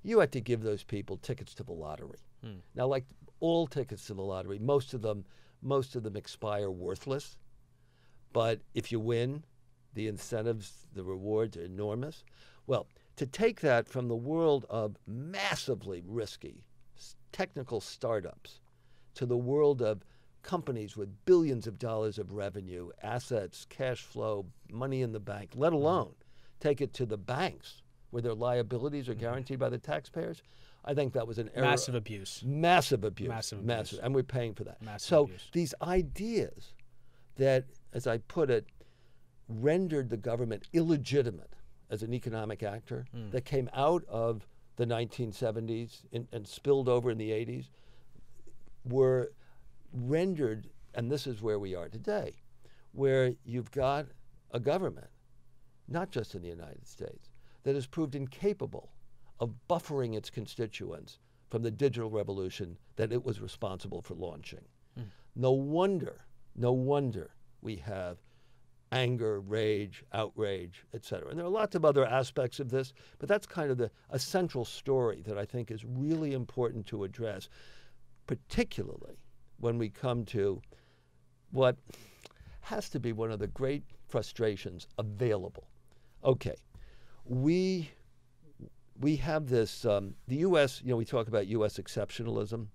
you had to give those people tickets to the lottery. Now, like all tickets to the lottery, most of them expire worthless. But if you win, the incentives, the rewards are enormous. Well, to take that from the world of massively risky technical startups to the world of companies with billions of dollars of revenue, assets, cash flow, money in the bank, let alone take it to the banks where their liabilities are guaranteed by the taxpayers, I think that was an error. Massive abuse. Massive abuse. Massive abuse. And we're paying for that. Massive so abuse. These ideas that, as I put it, rendered the government illegitimate as an economic actor that came out of the 1970s and spilled over in the 80s were rendered, and this is where we are today, where you've got a government, not just in the United States, that has proved incapable of buffering its constituents from the digital revolution that it was responsible for launching. No wonder we have anger, rage, outrage, et cetera. And there are lots of other aspects of this, but that's kind of a central story that I think is really important to address, particularly when we come to what has to be one of the great frustrations available. Okay, we have this, the U.S., we talk about U.S. exceptionalism.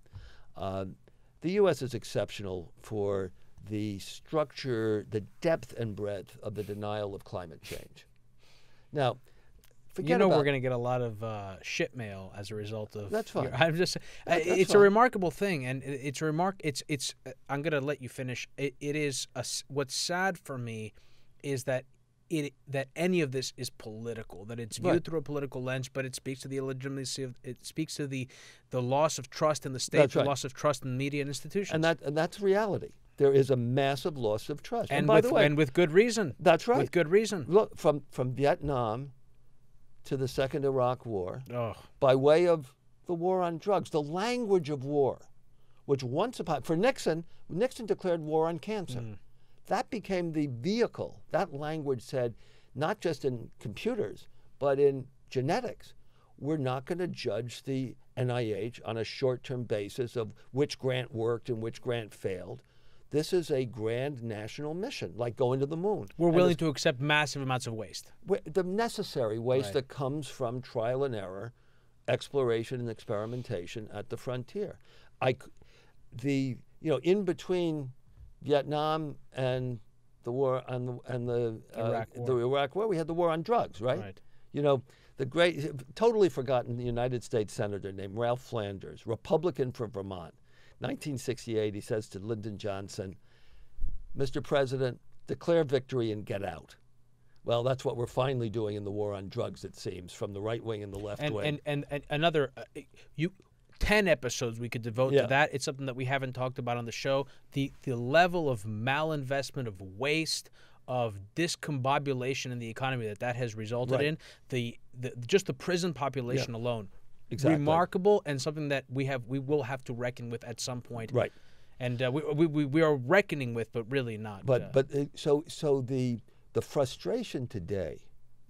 The U.S. is exceptional for the structure, the depth and breadth of the denial of climate change. Now, forget about... we're going to get a lot of shit mail as a result of... That's fine. I'm just... it's fine. a remarkable thing, and it's I'm going to let you finish. It is... what's sad for me is that that any of this is political, that it's viewed through a political lens, but it speaks to the illegitimacy of... It speaks to the loss of trust in the state, the loss of trust in media and institutions. And that's reality. There is a massive loss of trust. And by the way, and with good reason. That's right. With good reason. Look, from Vietnam to the Second Iraq War, by way of the war on drugs, the language of war, which once upon, for Nixon declared war on cancer. That became the vehicle. That language said, not just in computers, but in genetics, we're not going to judge the NIH on a short-term basis of which grant worked and which grant failed. This is a grand national mission, like going to the moon. We're willing to accept massive amounts of waste. The necessary waste that comes from trial and error, exploration and experimentation at the frontier. In between Vietnam and the war the Iraq War, we had the war on drugs, right? The great, totally forgotten United States senator named Ralph Flanders, Republican from Vermont. 1968, he says to Lyndon Johnson, Mr. President, declare victory and get out. Well, that's what we're finally doing in the war on drugs, it seems, from the right wing and the left wing. And another, 10 episodes we could devote to that. It's something that we haven't talked about on the show. The level of malinvestment, of waste, of discombobulation in the economy that has resulted in, just the prison population alone. Exactly. Remarkable, and something that we will have to reckon with at some point. Right. And we are reckoning with, but really not. So the frustration today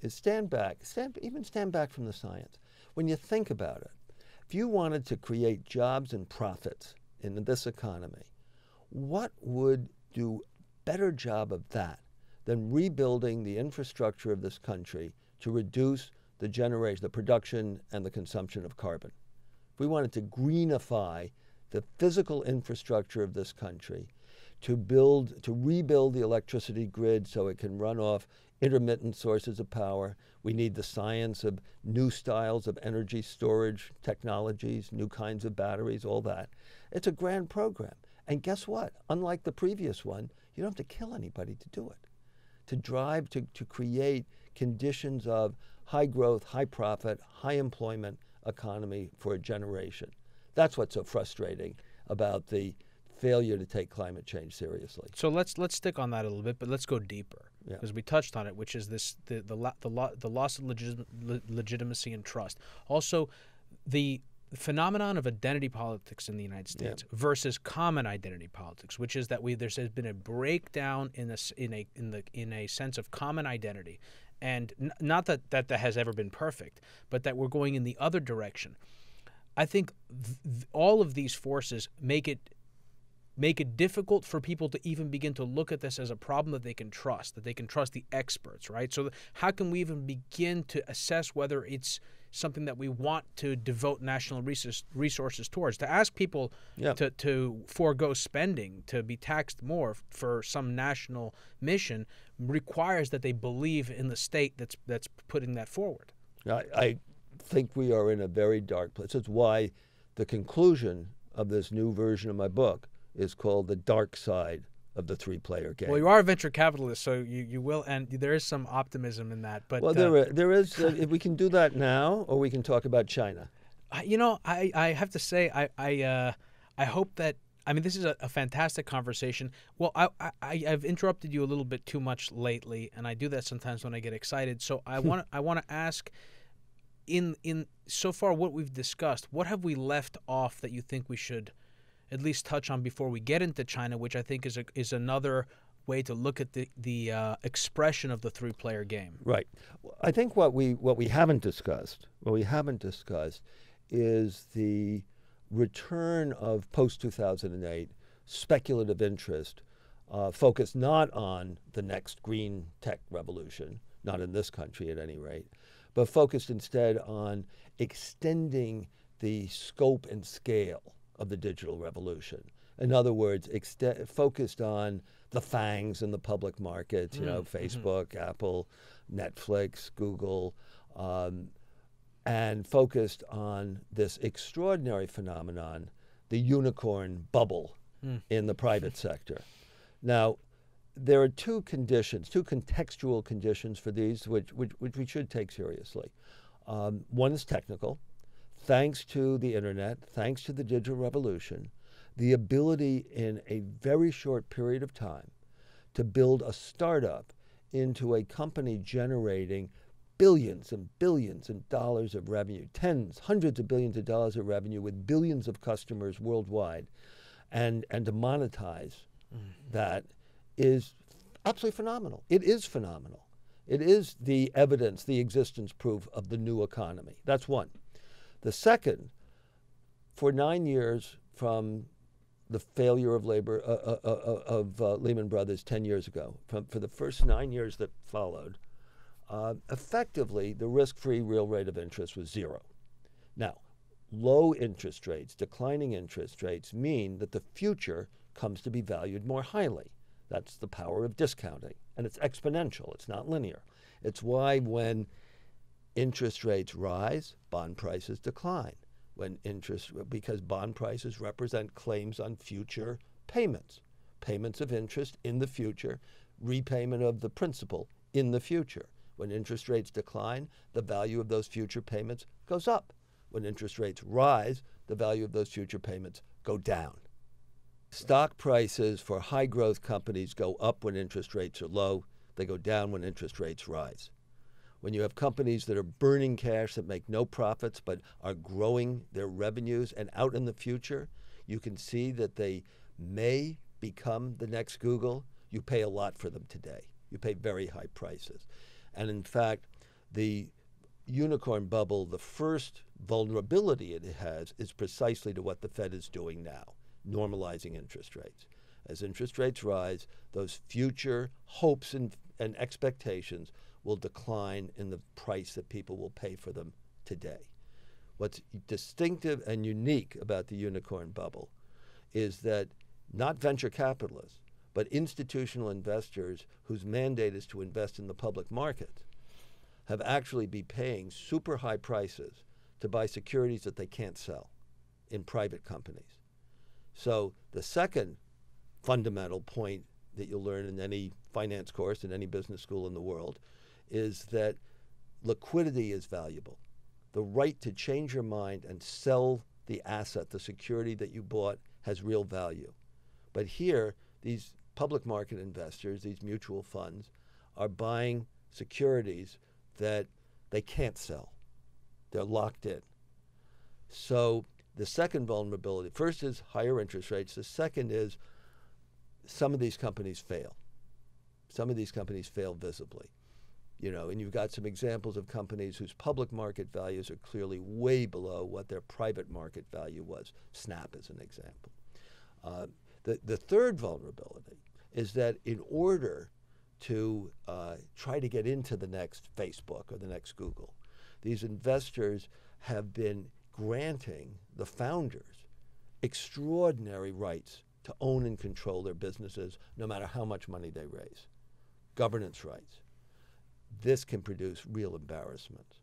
is stand back from the science. When you think about it, if you wanted to create jobs and profits in this economy, what would do a better job of that than rebuilding the infrastructure of this country to reduce the generation, the production, and the consumption of carbon? If we wanted to greenify the physical infrastructure of this country, to rebuild the electricity grid so it can run off intermittent sources of power, we need the science of new styles of energy storage technologies, new kinds of batteries, all that. It's a grand program. And guess what? Unlike the previous one, you don't have to kill anybody to do it. To create conditions of high growth, high profit, high employment economy for a generation. That's what's so frustrating about the failure to take climate change seriously. So let's stick on that a little bit, but let's go deeper, because we touched on it, which is the loss of legitimacy and trust. Also, the phenomenon of identity politics in the United States versus common identity politics, which is that there's been a breakdown in a sense of common identity, and not that has ever been perfect, but that we're going in the other direction. I think all of these forces make it difficult for people to even begin to look at this as a problem that they can trust the experts, right? So how can we even begin to assess whether it's something that we want to devote national resources towards? To ask people to forego spending, to be taxed more for some national mission requires that they believe in the state that's putting that forward. I think we are in a very dark place. That's why the conclusion of this new version of my book is called The Dark Side of the Three-Player Game. Well, you are a venture capitalist, so you will, and there is some optimism in that. But well, there is. If we can do that now, or we can talk about China. I have to say, I hope that. I mean, this is a fantastic conversation. Well, I've interrupted you a little bit too much lately, and I do that sometimes when I get excited. So I want to ask, in so far what we've discussed, what have we left off that you think we should at least touch on before we get into China, which I think is another way to look at the expression of the three-player game. Right. I think what we haven't discussed is the return of post-2008 speculative interest focused not on the next green tech revolution, not in this country at any rate, but focused instead on extending the scope and scale of the digital revolution. In other words, focused on the FANGs in the public markets, Facebook, Apple, Netflix, Google, and focused on this extraordinary phenomenon, the unicorn bubble in the private sector. Now, there are two contextual conditions for these, which we should take seriously. One is technical. Thanks to the internet, thanks to the digital revolution, the ability in a very short period of time to build a startup into a company generating billions and billions of dollars of revenue, hundreds of billions of dollars of revenue with billions of customers worldwide, and to monetize that is absolutely phenomenal. It is phenomenal. It is the evidence, the existence proof of the new economy. That's one. The second, for 9 years from the failure of Lehman Brothers 10 years ago, for the first 9 years that followed, effectively the risk-free real rate of interest was zero. Now, low interest rates, declining interest rates mean that the future comes to be valued more highly. That's the power of discounting, and it's exponential. It's not linear. It's why when interest rates rise, bond prices decline. Because bond prices represent claims on future payments of interest in the future, repayment of the principal in the future. When interest rates decline, the value of those future payments goes up. When interest rates rise, the value of those future payments go down. Stock prices for high growth companies go up when interest rates are low. They go down when interest rates rise. When you have companies that are burning cash that make no profits but are growing their revenues and out in the future, you can see that they may become the next Google. You pay a lot for them today. You pay very high prices. And in fact, the unicorn bubble, the first vulnerability it has is precisely to what the Fed is doing now, normalizing interest rates. As interest rates rise, those future hopes and expectations will decline in the price that people will pay for them today. What's distinctive and unique about the unicorn bubble is that not venture capitalists, but institutional investors whose mandate is to invest in the public markets have actually been paying super high prices to buy securities that they can't sell in private companies. So the second fundamental point that you'll learn in any finance course in any business school in the world is that liquidity is valuable. The right to change your mind and sell the asset, the security that you bought, has real value. But here, these public market investors, these mutual funds, are buying securities that they can't sell. They're locked in. So the second vulnerability, first is higher interest rates. The second is some of these companies fail. Some of these companies fail visibly. And you've got some examples of companies whose public market values are clearly way below what their private market value was. Snap is an example. The third vulnerability is that in order to try to get into the next Facebook or the next Google, these investors have been granting the founders extraordinary rights to own and control their businesses no matter how much money they raise. Governance rights. This can produce real embarrassment.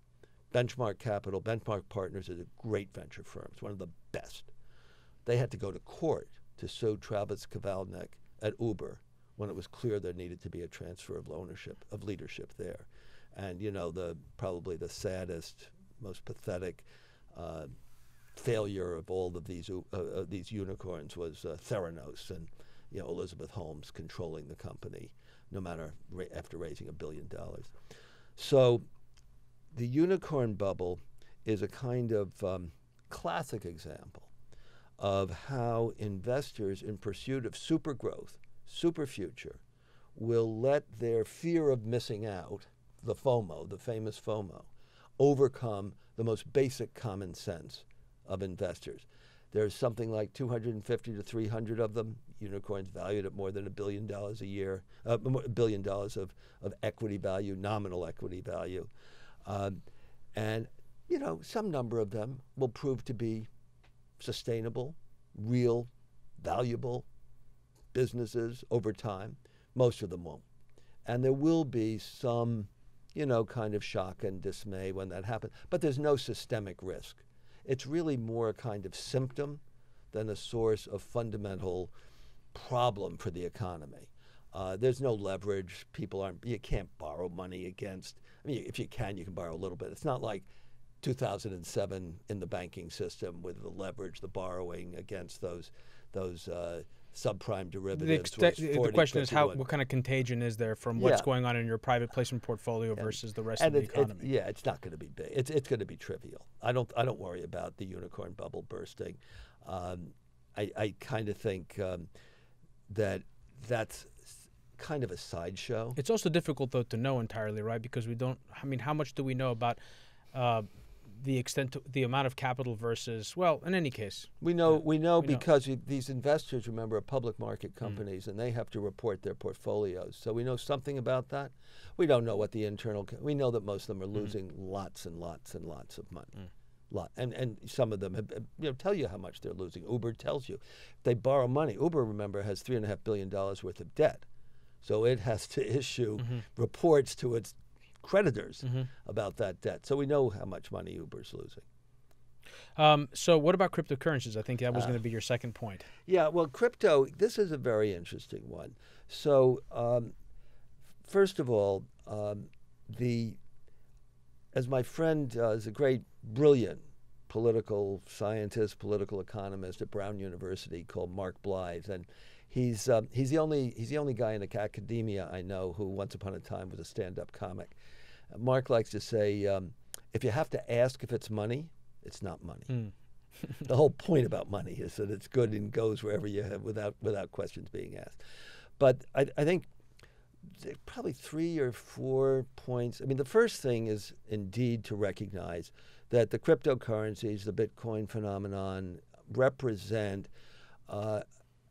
Benchmark Capital, Benchmark Partners is a great venture firm. It's one of the best. They had to go to court to sue Travis Kavalnik at Uber when it was clear there needed to be a transfer of ownership, of leadership there. And probably the saddest, most pathetic failure of all of these unicorns was Theranos and Elizabeth Holmes controlling the company, no matter after raising $1 billion. So the unicorn bubble is a kind of classic example of how investors in pursuit of super growth, super future, will let their fear of missing out, the FOMO, the famous FOMO, overcome the most basic common sense of investors. There's something like 250 to 300 of them, unicorns valued at more than $1 billion a year, $1 billion of equity value, nominal equity value. And some number of them will prove to be sustainable, real, valuable businesses over time. Most of them won't. And there will be some, kind of shock and dismay when that happens. But there's no systemic risk. It's really more a kind of symptom than a source of fundamental problem for the economy. There's no leverage. You can't borrow money against, if you can borrow a little bit. It's not like 2007 in the banking system with the leverage, the borrowing against those subprime derivatives. The question is what kind of contagion is there from what's going on in your privite placement portfolio versus the rest of the economy? It's not going to be big. It's going to be trivial. I don't worry about the unicorn bubble bursting. I kind of think that that's kind of a sideshow. It's also difficult though to know entirely, right? Because we don't. How much do we know about the amount of capital versus, in any case. We know because these investors, remember, are public market companies and they have to report their portfolios. So we know something about that. We don't know what the we know that most of them are losing lots and lots and lots of money. And some of them tell you how much they're losing. Uber tells you. They borrow money. Uber, remember, has $3.5 billion worth of debt. So it has to issue reports to its creditors about that debt. So we know how much money Uber's losing. So what about cryptocurrencies? I think that was going to be your second point. Yeah, well, crypto, this is a very interesting one. So first of all, as my friend is a great, brilliant political scientist, political economist at Brown University called Mark Blythe, and he's the only guy in academia I know who once upon a time was a stand-up comic. Mark likes to say, if you have to ask if it's money, it's not money. The whole point about money is that it's good and goes wherever you have without questions being asked. But I think probably 3 or 4 points. The first thing is indeed to recognize that the cryptocurrencies, the Bitcoin phenomenon, represent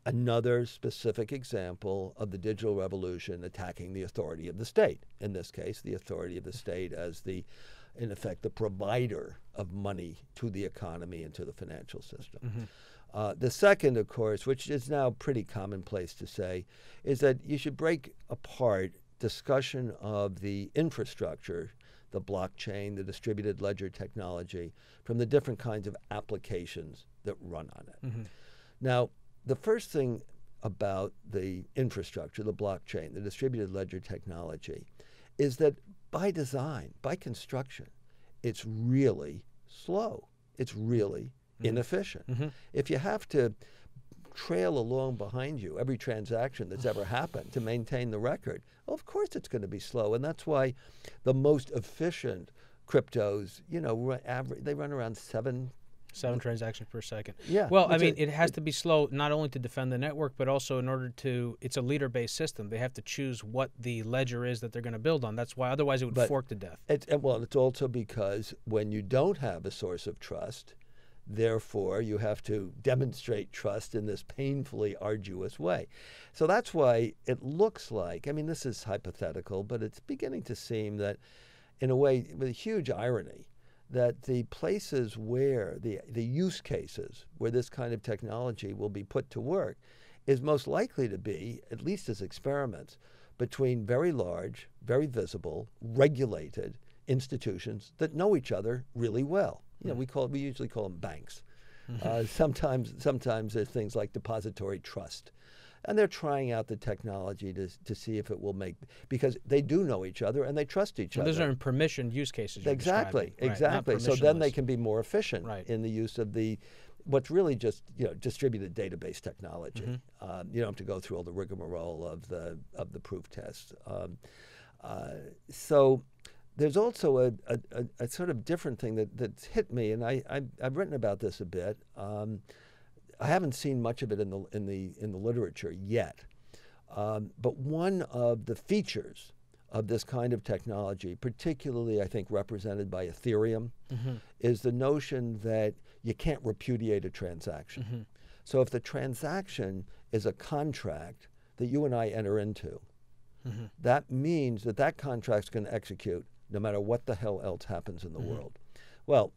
another specific example of the digital revolution attacking the authority of the state. In this case, the authority of the state as in effect, the provider of money to the economy and to the financial system. The second, of course, which is now pretty commonplace to say, is that you should break apart discussion of the infrastructure, the blockchain, the distributed ledger technology, from the different kinds of applications that run on it. Now, the first thing about the infrastructure, the blockchain, the distributed ledger technology, is that by design, by construction, it's really slow. It's really inefficient. If you have to trail along behind you every transaction that's ever happened to maintain the record, well, of course it's going to be slow. And that's why the most efficient cryptos, they run around 7 7 transactions per second. Yeah. Well, I mean, it has to be slow not only to defend the network, but also in order to, it's a leader-based system. They have to choose what the ledger is that they're going to build on. That's why otherwise it would fork to death. Well, it's also because when you don't have a source of trust, therefore you have to demonstrate trust in this painfully arduous way. So that's why it looks like, I mean, this is hypothetical, but it's beginning to seem that, in a way, with a huge irony, that the places where, the use cases where this kind of technology will be put to work is most likely to be, at least as experiments, between very large, very visible, regulated institutions that know each other really well. You know, we usually call them banks. Sometimes there's things like depository trust. And they're trying out the technology to see if it will make, because they do know each other and they trust each other. Those are in permissioned use cases. Exactly. Right, so then they can be more efficient right. in the use of what's really just distributed database technology. You don't have to go through all the rigmarole of the proof test. So there's also a sort of different thing that's hit me, and I've written about this a bit. I haven't seen much of it in the literature yet, but one of the features of this kind of technology, particularly I think represented by Ethereum, is the notion that you can't repudiate a transaction. So if the transaction is a contract that you and I enter into, that means that contract's going to execute no matter what the hell else happens in the world. Well,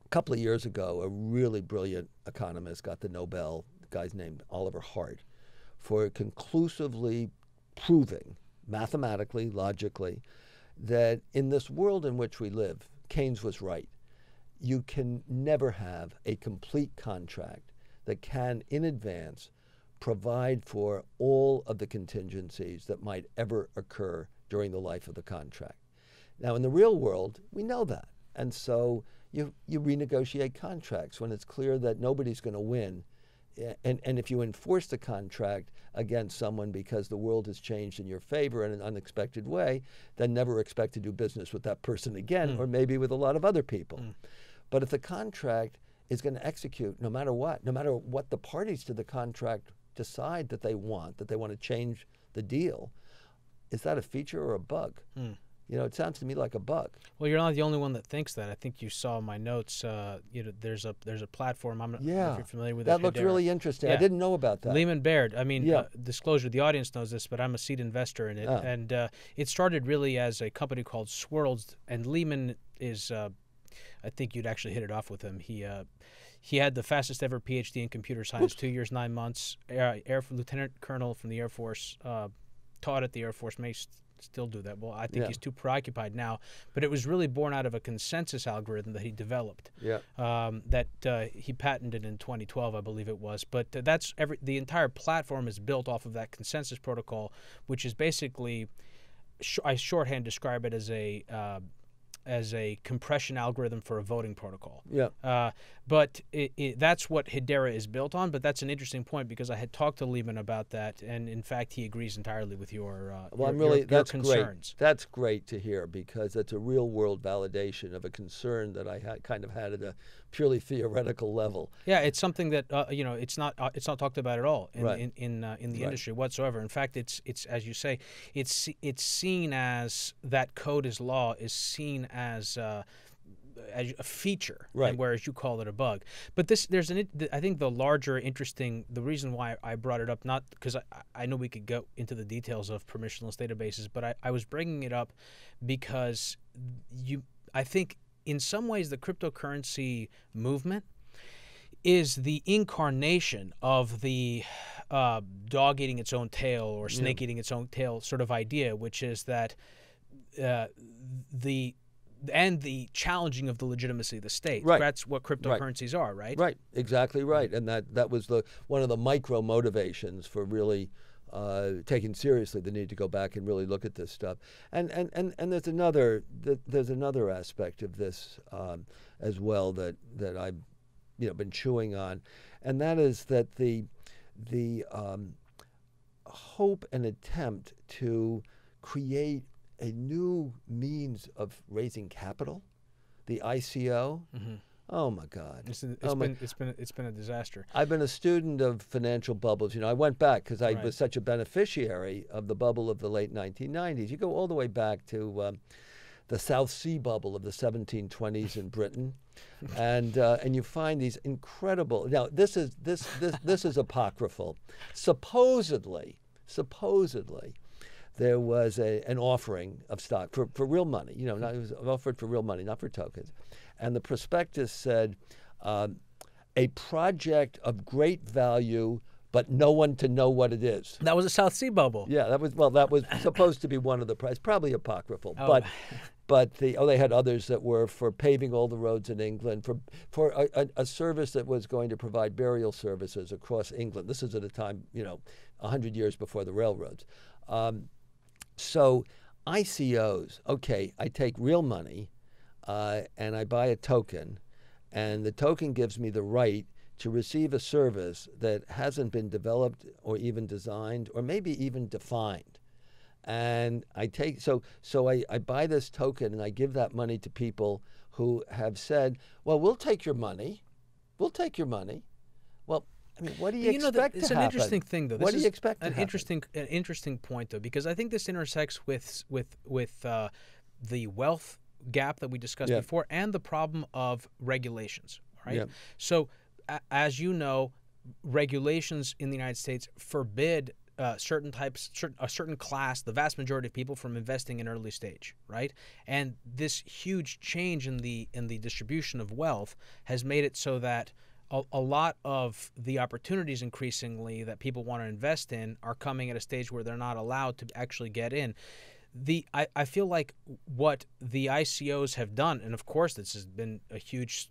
a couple of years ago, a really brilliant economist got the Nobel, the guy's named Oliver Hart, for conclusively proving, mathematically, logically, that in this world in which we live, Keynes was right. You can never have a complete contract that can, in advance, provide for all of the contingencies that might ever occur during the life of the contract. Now, in the real world, we know that. And so you renegotiate contracts when it's clear that nobody's going to win. And if you enforce the contract against someone because the world has changed in your favor in an unexpected way, then never expect to do business with that person again, or maybe with a lot of other people. But if the contract is going to execute no matter what the parties to the contract decide that they want to change the deal, is that a feature or a bug? You know, it sounds to me like a bug. Well, you're not the only one that thinks that. I think you saw my notes. There's a platform. I'm not know if you're familiar with that. Looked really interesting. I didn't know about that. Lehman Baird. I mean, disclosure, the audience knows this, but I'm a seed investor in it. And it started really as a company called Swirls. And Lehman is, I think you'd actually hit it off with him. He had the fastest ever PhD in computer science, 2 years, 9 months. Lieutenant Colonel from the Air Force, taught at the Air Force, may still do that. Well, I think he's too preoccupied now. But it was really born out of a consensus algorithm that he developed. That he patented in 2012, I believe it was. But the entire platform is built off of that consensus protocol, which is basically, I shorthand describe it as a compression algorithm for a voting protocol. But that's what Hedera is built on. But that's an interesting point because I had talked to Lehman about that, and in fact, he agrees entirely with your that's concerns. Great. That's great to hear because that's a real-world validation of a concern that I kind of had at a purely theoretical level. Yeah, it's something that it's not talked about at all in the industry whatsoever. In fact, it's as you say, it's seen as that code is law is seen as a feature, and whereas you call it a bug. But I think the larger interesting, the reason why I brought it up, not because I know we could go into the details of permissionless databases, but I was bringing it up because I think in some ways the cryptocurrency movement is the incarnation of the dog eating its own tail or snake eating its own tail sort of idea, which is that the challenging of the legitimacy of the state. That's what cryptocurrencies are, right? Right, exactly right. And that was one of the micro motivations for really taking seriously the need to go back and really look at this stuff. And there's another aspect of this as well that I've been chewing on, and that is that the hope and attempt to create a new means of raising capital, the ICO, Oh my God! It's been a disaster. I've been a student of financial bubbles. You know, I went back because I Right. was such a beneficiary of the bubble of the late 1990s. You go all the way back to the South Sea bubble of the 1720s in Britain, and you find these incredible. Now, this is apocryphal. Supposedly, there was an offering of stock for real money. You know, it was offered for real money, not for tokens. And the prospectus said, a project of great value, but no one to know what it is. That was a South Sea bubble. Yeah, that was supposed to be one of the prizes, probably apocryphal. Oh. But they had others that were for paving all the roads in England, for a service that was going to provide burial services across England. This is at a time, 100 years before the railroads. So ICOs, okay, I take real money and I buy a token, and the token gives me the right to receive a service that hasn't been developed or even designed or maybe even defined. And I buy this token and I give that money to people who have said, well, we'll take your money. We'll take your money. Well, I mean, what do you expect to happen? It's an interesting thing, though. What do you expect to happen? An interesting point, though, because I think this intersects with the wealth gap that we discussed before and the problem of regulations, right? Yeah. So, as you know, regulations in the United States forbid a certain class, the vast majority of people, from investing in early stage, right? And this huge change in the distribution of wealth has made it so that a lot of the opportunities increasingly that people want to invest in are coming at a stage where they're not allowed to actually get in. I feel like what the ICOs have done, and of course this has been a huge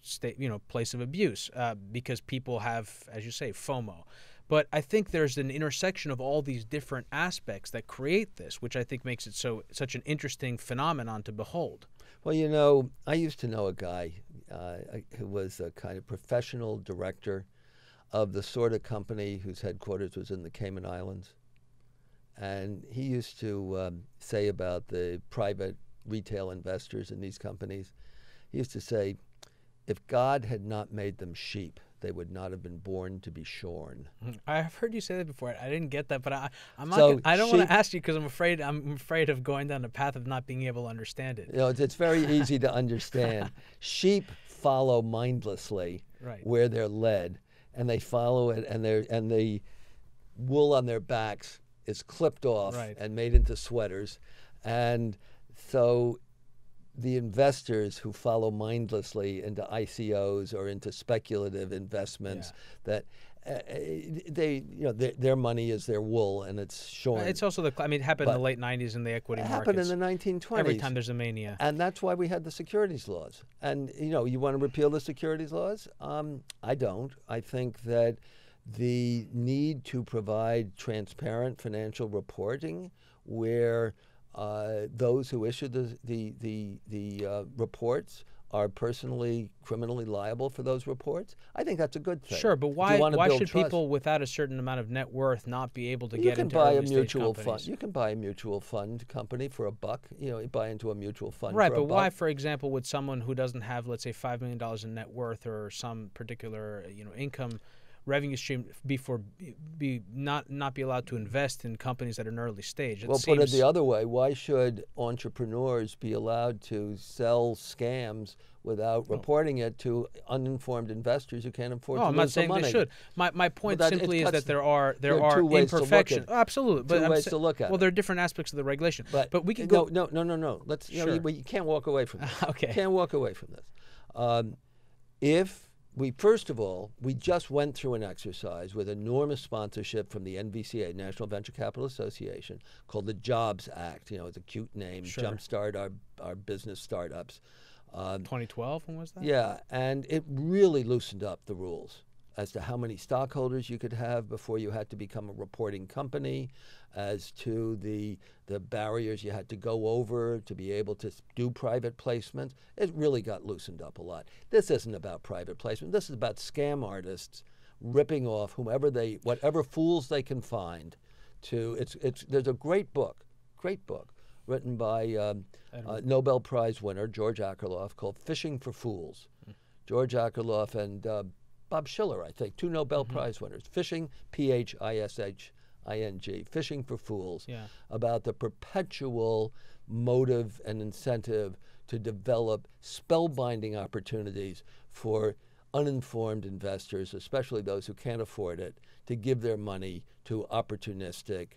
place of abuse because people have, as you say, FOMO. But I think there's an intersection of all these different aspects that create this, which I think makes it such an interesting phenomenon to behold. Well, I used to know a guy who was a kind of professional director of the sort of company whose headquarters was in the Cayman Islands. And he used to say about the private retail investors in these companies, he used to say, if God had not made them sheep, they would not have been born to be shorn. I've heard you say that before. I didn't get that, but I don't want to ask you because I'm afraid of going down the path of not being able to understand it. It's very easy to understand. Sheep follow mindlessly where they're led, and they follow it, and the wool on their backs is clipped off and made into sweaters. And so the investors who follow mindlessly into ICOs or into speculative investments that their money is their wool and it's shorn. It's also it happened in the late 90s in the equity markets. It happened in the 1920s. Every time there's a mania. And that's why we had the securities laws. And you want to repeal the securities laws? I don't. I think that the need to provide transparent financial reporting where those who issue the reports are personally criminally liable for those reports, I think that's a good thing. Sure, but why should people without a certain amount of net worth not be able to get into early stage companies? You can buy a mutual fund company for $1. You buy into a mutual fund for $1. Right, but why, for example, would someone who doesn't have, let's say, $5 million in net worth or some particular income revenue stream not be allowed to invest in companies at an early stage? Put it the other way. Why should entrepreneurs be allowed to sell scams without reporting it to uninformed investors who can't afford to lose I'm not saying the money? They should. My point simply is that there are two ways imperfections. Absolutely, but two ways to look at it. Well, there are different aspects of the regulation. But we can go. No. Let's. You can't walk away from this. Okay. You can't walk away from this. First of all, we just went through an exercise with enormous sponsorship from the NVCA, National Venture Capital Association, called the Jobs Act. It's a cute name, jumpstart our business startups. 2012, when was that? Yeah, and it really loosened up the rules as to how many stockholders you could have before you had to become a reporting company, as to the barriers you had to go over to be able to do private placements. It really got loosened up a lot. This isn't about private placement. This is about scam artists ripping off whatever fools they can find. There's a great book written by Nobel Prize winner George Akerlof called Fishing for Fools. George Akerlof and Bob Schiller, I think, 2 Nobel Prize winners. Fishing, Phishing, Fishing for Fools, about the perpetual motive and incentive to develop spellbinding opportunities for uninformed investors, especially those who can't afford it, to give their money to opportunistic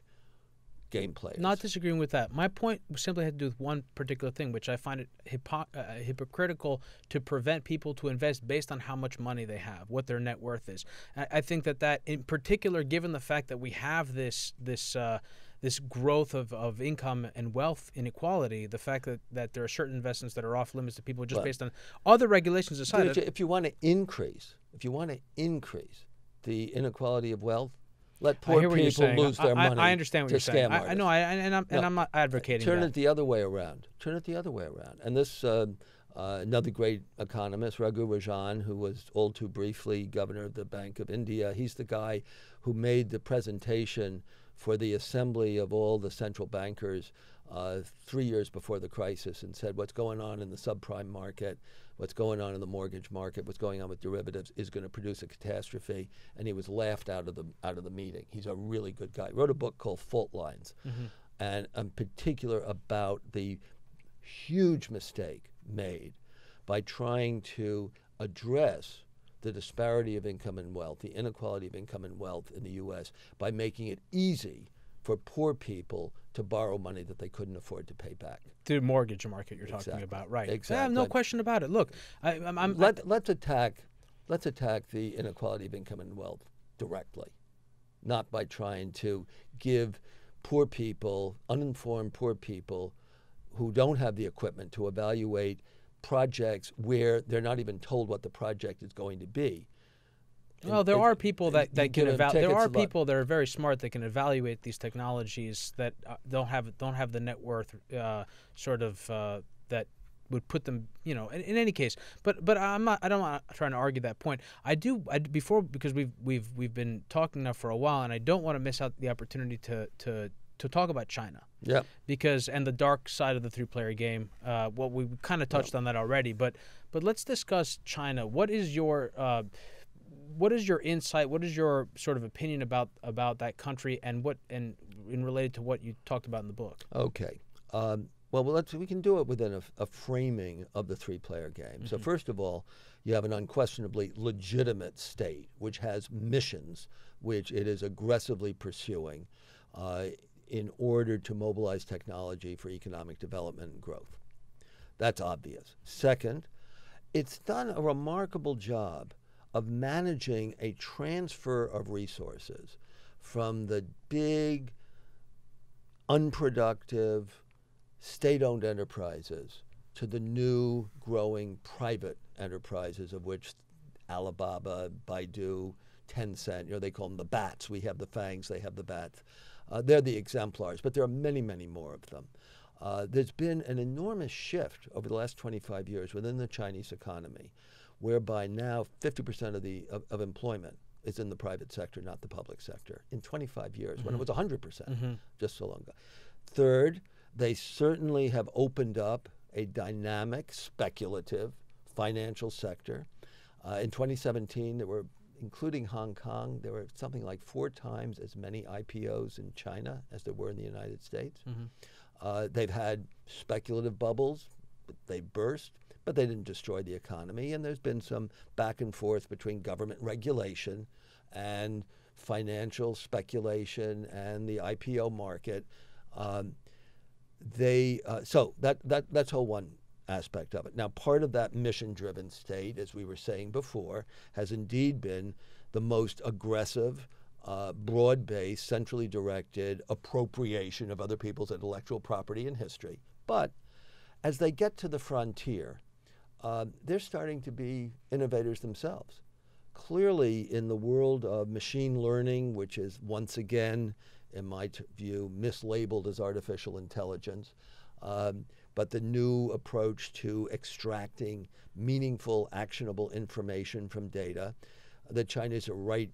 game players. Not disagreeing with that. My point simply had to do with one particular thing, which I find it hypocritical to prevent people to invest based on how much money they have, what their net worth is. I think that in particular, given the fact that we have this growth of income and wealth inequality, the fact that there are certain investments that are off limits to people just based on other regulations aside. If you want to increase the inequality of wealth, let poor people lose their money. I understand what you're saying. I know, I'm not advocating Turn that. it the other way around. And this another great economist, Raghu Rajan, who was all too briefly governor of the Bank of India, he's the guy who made the presentation for the assembly of all the central bankers 3 years before the crisis, and said what's going on in the subprime market, what's going on in the mortgage market, what's going on with derivatives is going to produce a catastrophe, and he was laughed out of the meeting. He's a really good guy. He wrote a book called Fault Lines, and in particular about the huge mistake made by trying to address the disparity of income and wealth, the inequality of income and wealth in the U.S. by making it easy for poor people to borrow money that they couldn't afford to pay back. The mortgage market you're talking about, right? Exactly. No question about it. Look, let's attack the inequality of income and wealth directly, not by trying to give poor people, uninformed poor people, who don't have the equipment to evaluate projects where they're not even told what the project is going to be. Well, there are people that can evaluate. There are people that are very smart that can evaluate these technologies that don't have the net worth that would put them, in any case. But I'm not. I don't want to try to argue that point. Because we've been talking now for a while, and I don't want to miss out the opportunity to talk about China. Yeah. And the dark side of the three-player game. Well, we kind of touched on that already, but let's discuss China. What is your insight? What is your sort of opinion about that country, and in related to what you talked about in the book? Okay. We can do it within a framing of the three-player game. So first of all, you have an unquestionably legitimate state which has missions which it is aggressively pursuing in order to mobilize technology for economic development and growth. That's obvious. Second, it's done a remarkable job of managing a transfer of resources from the big, unproductive, state-owned enterprises to the new, growing private enterprises, of which Alibaba, Baidu, Tencent, they call them the bats. We have the fangs, they have the bats. They're the exemplars, but there are many, many more of them. There's been an enormous shift over the last 25 years within the Chinese economy, whereby now 50% of employment is in the private sector, not the public sector, in 25 years, when it was 100% just so long ago. Third, they certainly have opened up a dynamic, speculative financial sector. In 2017, there were, including Hong Kong, there were something like 4 times as many IPOs in China as there were in the United States. They've had speculative bubbles, but they burst, but they didn't destroy the economy. And there's been some back and forth between government regulation and financial speculation and the IPO market. So that's whole one aspect of it. Now, part of that mission-driven state, as we were saying before, has indeed been the most aggressive, broad-based, centrally directed appropriation of other people's intellectual property and history. But as they get to the frontier, they're starting to be innovators themselves. Clearly, in the world of machine learning, which is once again, in my view, mislabeled as artificial intelligence, but the new approach to extracting meaningful, actionable information from data, the Chinese are right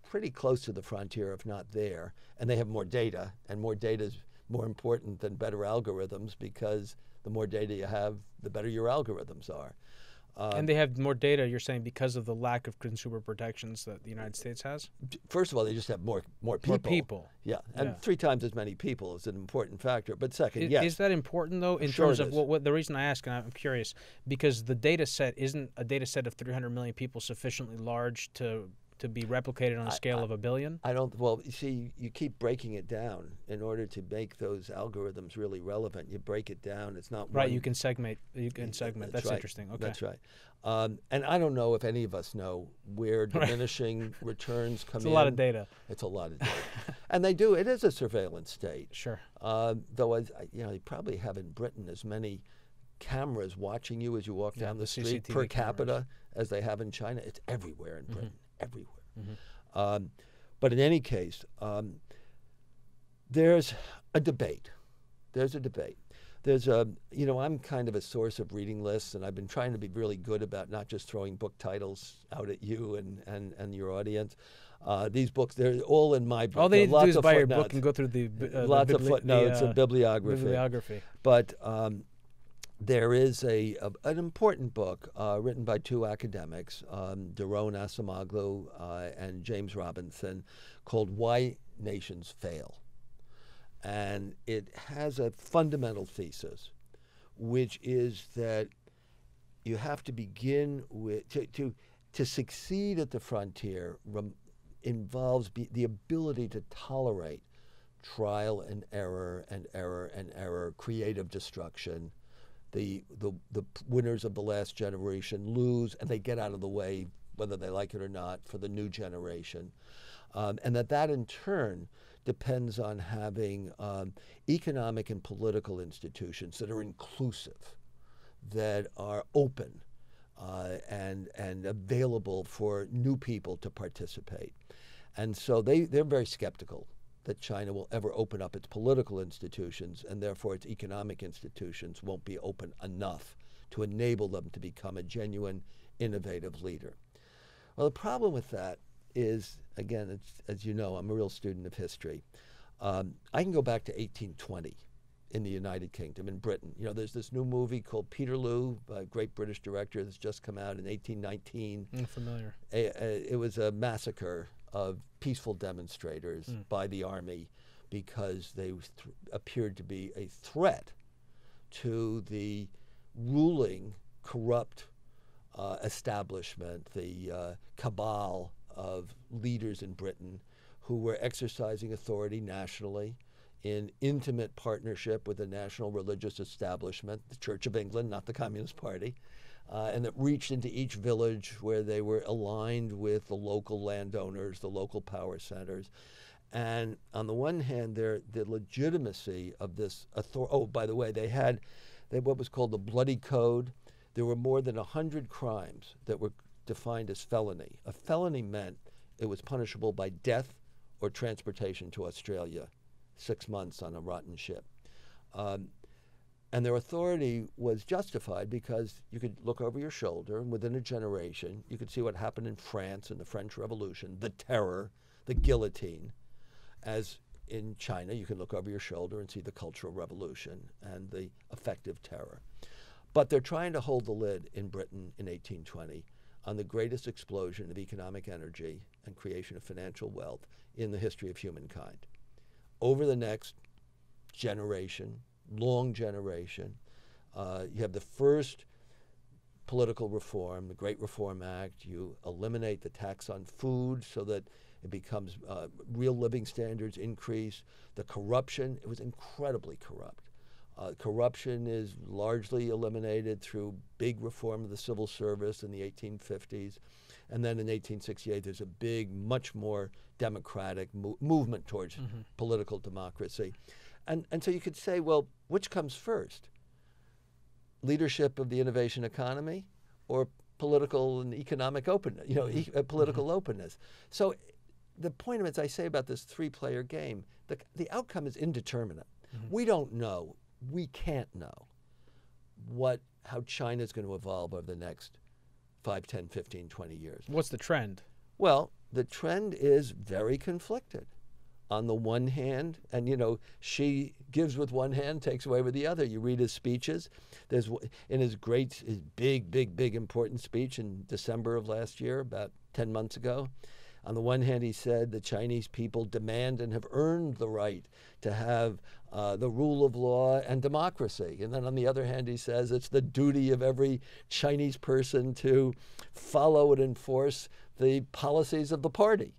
pretty close to the frontier, if not there, and they have more data, and more data is more important than better algorithms, because the more data you have, the better your algorithms are. And they have more data, you're saying, because of the lack of consumer protections that the United States has? First of all, they just have more people. More people. Yeah, and 3 times as many people is an important factor. But second, Is that important, though, in Sure terms it of is. what the reason I ask, and I'm curious, because the data set isn't a data set of 300 million people sufficiently large to be replicated on a scale of 1 billion? I don't. Well, you see, you keep breaking it down in order to make those algorithms really relevant. You break it down. It's not Right. one, You can segment. That's right. interesting. Okay. That's right. And I don't know if any of us know where diminishing returns come in. It's a lot of data. It's a lot of data, and they do. It is a surveillance state. Sure. Though they probably have in Britain as many cameras watching you as you walk down the street CCTV per capita as they have in China. It's everywhere in Britain. Everywhere. But in any case, there's a debate. I'm kind of a source of reading lists, and I've been trying to be really good about not just throwing book titles out at you and your audience. These books, they're all in my book. All they need to do is buy your footnotes. book and go through the lots of footnotes and bibliography. But there is an important book written by 2 academics, Daron Acemoglu and James Robinson, called Why Nations Fail. And it has a fundamental thesis, which is that you have to begin with, to succeed at the frontier involves the ability to tolerate trial and error and error and error, creative destruction. The winners of the last generation lose, and they get out of the way, whether they like it or not, for the new generation. And that in turn depends on having economic and political institutions that are inclusive, that are open and available for new people to participate. And so they're very skeptical that China will ever open up its political institutions, and therefore its economic institutions won't be open enough to enable them to become a genuine, innovative leader. Well, the problem with that is, again, as you know, I'm a real student of history. I can go back to 1820 in the United Kingdom, in Britain. There's this new movie called Peterloo, a great British director, that's just come out in 1819. I'm familiar. It was a massacre of peaceful demonstrators by the army because they appeared to be a threat to the ruling, corrupt establishment, the cabal of leaders in Britain who were exercising authority nationally in intimate partnership with the national religious establishment, the Church of England, not the Communist Party, and that reached into each village where they were aligned with the local landowners, the local power centers. And on the one hand, the legitimacy of this authority. Oh, by the way, they had what was called the Bloody Code. There were more than 100 crimes that were defined as felony. A felony meant it was punishable by death or transportation to Australia, 6 months on a rotten ship. And their authority was justified because you could look over your shoulder, and within a generation, you could see what happened in France in the French Revolution, the terror, the guillotine. As in China, you can look over your shoulder and see the Cultural Revolution and the effective terror. But they're trying to hold the lid in Britain in 1820 on the greatest explosion of economic energy and creation of financial wealth in the history of humankind. Over the next generation, long generation, you have the first political reform, the Great Reform Act. You eliminate the tax on food so that it becomes real living standards increase. The corruption, it was incredibly corrupt. Corruption is largely eliminated through big reform of the civil service in the 1850s. And then in 1868, there's a big, much more democratic movement towards political democracy. And so you could say, well, which comes first? Leadership of the innovation economy or political and economic openness, political openness? So the point of it, as I say about this 3-player game, the outcome is indeterminate. We don't know. We can't know how China's going to evolve over the next 5, 10, 15, 20 years. What's the trend? Well, the trend is very conflicted. on the one hand, and Xi gives with one hand, takes away with the other. You read his speeches. There's in his big important speech in December of last year, about 10 months ago. On the one hand, he said the Chinese people demand and have earned the right to have the rule of law and democracy. And then on the other hand, he says it's the duty of every Chinese person to follow and enforce the policies of the party.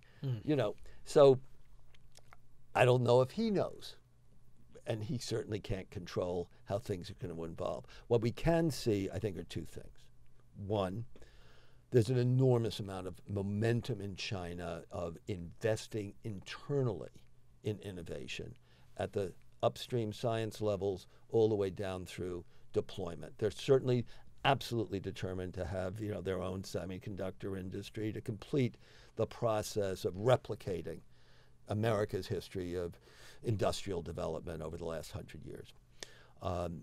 So I don't know if he knows. And he certainly can't control how things are going to evolve. What we can see, I think, are two things. One, there's an enormous amount of momentum in China of investing internally in innovation at the upstream science levels all the way down through deployment. They're certainly absolutely determined to have their own semiconductor industry to complete the process of replicating America's history of industrial development over the last 100 years. And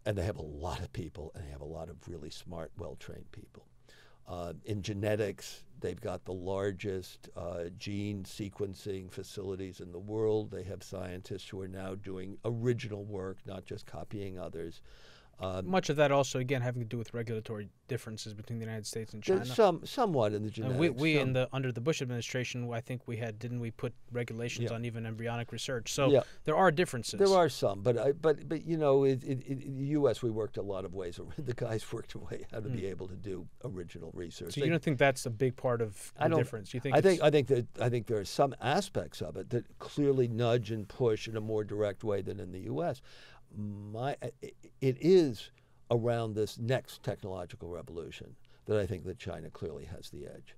they have a lot of people, and they have a lot of really smart, well-trained people. In genetics, they've got the largest gene sequencing facilities in the world. They have scientists who are now doing original work, not just copying others. Much of that also, again, having to do with regulatory differences between the United States and China. There's somewhat in the genetics. Under the Bush administration, I think didn't we put regulations on even embryonic research? So Yeah. there are differences. There are some, but in the U.S. we worked a lot of ways. The guys worked a way how to be able to do original research. So you don't think that's a big part of the difference? You think? I think there are some aspects of it that clearly nudge and push in a more direct way than in the U.S. It is around this next technological revolution that I think that China clearly has the edge.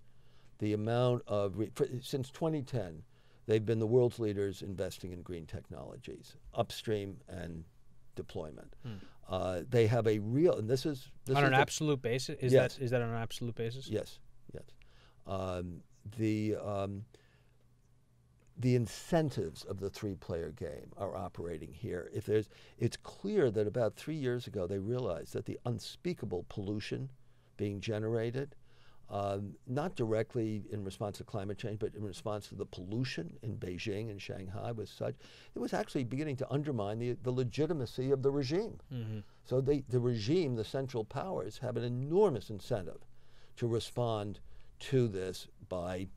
The amount of since 2010, they've been the world's leaders investing in green technologies, upstream and deployment. They have a real, and this is on an absolute basis. Is that on an absolute basis? Yes. The incentives of the three-player game are operating here. It's clear that about 3 years ago they realized that the unspeakable pollution being generated, not directly in response to climate change, but in response to the pollution in Beijing and Shanghai was such, it was actually beginning to undermine the legitimacy of the regime. Mm-hmm. So the regime, the central powers, have an enormous incentive to respond to this by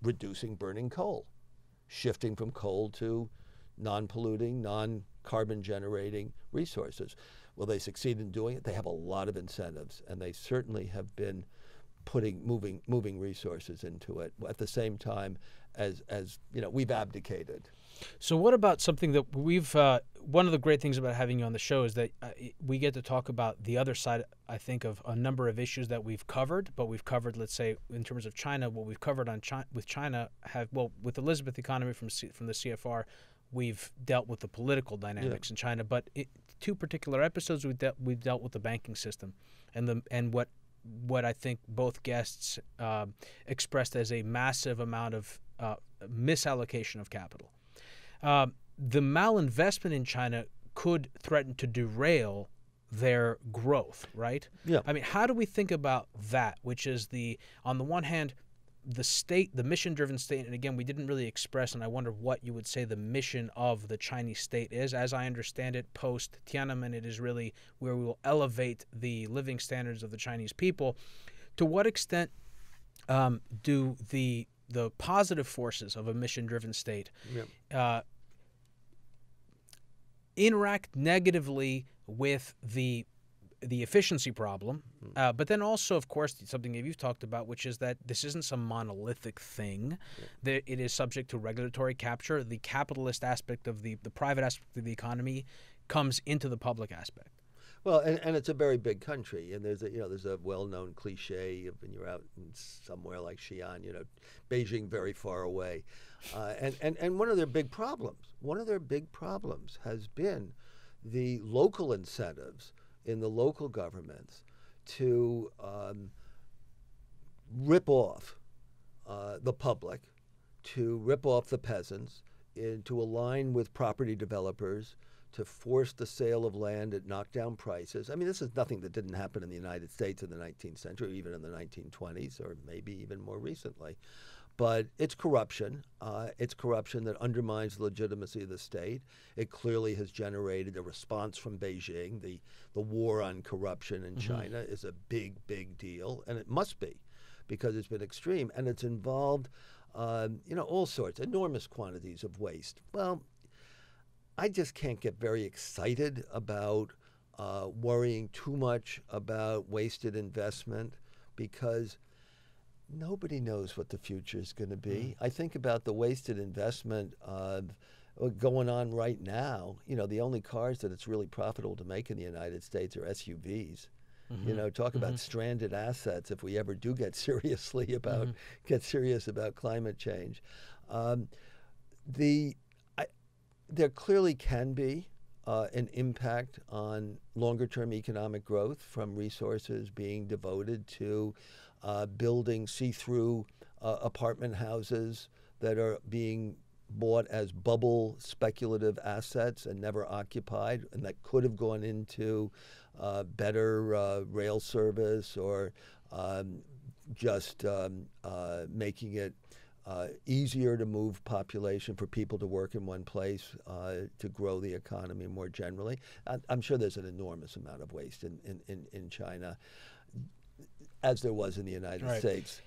reducing burning coal, shifting from coal to non-polluting, non-carbon generating resources. Will they succeed in doing it? They have a lot of incentives, and they certainly have been moving resources into it at the same time as we've abdicated. So what about something that we've one of the great things about having you on the show is that we get to talk about the other side, I think, of a number of issues that we've covered, but we've covered, let's say, in terms of China, what we've covered with China with Elizabeth Economy from the CFR, we've dealt with the political dynamics in China, but two particular episodes we've dealt with the banking system and what I think both guests expressed as a massive amount of misallocation of capital. The malinvestment in China could threaten to derail their growth, right? Yeah. I mean, how do we think about that, which is on the one hand, the state, the mission-driven state, and again, we didn't really express, and I wonder what you would say the mission of the Chinese state is. As I understand it, post-Tiananmen, it is really where we will elevate the living standards of the Chinese people. To what extent do the positive forces of a mission-driven state interact negatively with the efficiency problem, but then also, of course, something that you've talked about, which is that this isn't some monolithic thing. That it is subject to regulatory capture. The capitalist aspect of the private aspect of the economy comes into the public aspect. Well, and it's a very big country, and there's a well-known cliche of when you're out in somewhere like Xi'an, Beijing very far away, and one of their big problems has been the local incentives in the local governments to rip off the public, to rip off the peasants, to align with property developers, to force the sale of land at knockdown prices. I mean, this is nothing that didn't happen in the United States in the 19th century, even in the 1920s, or maybe even more recently. But it's corruption. It's corruption that undermines the legitimacy of the state. It clearly has generated a response from Beijing. The war on corruption in China is a big, big deal, and it must be, because it's been extreme, and it's involved, all sorts, enormous quantities of waste. Well, I just can't get very excited about worrying too much about wasted investment, because nobody knows what the future is going to be. I think about the wasted investment going on right now. The only cars that it's really profitable to make in the United States are SUVs. Talk about stranded assets if we ever do get serious about climate change. There clearly can be an impact on longer-term economic growth from resources being devoted to building see-through apartment houses that are being bought as bubble speculative assets and never occupied, and that could have gone into better rail service or just making it easier to move population for people to work in one place to grow the economy more generally. I'm sure there's an enormous amount of waste in China, as there was in the United States.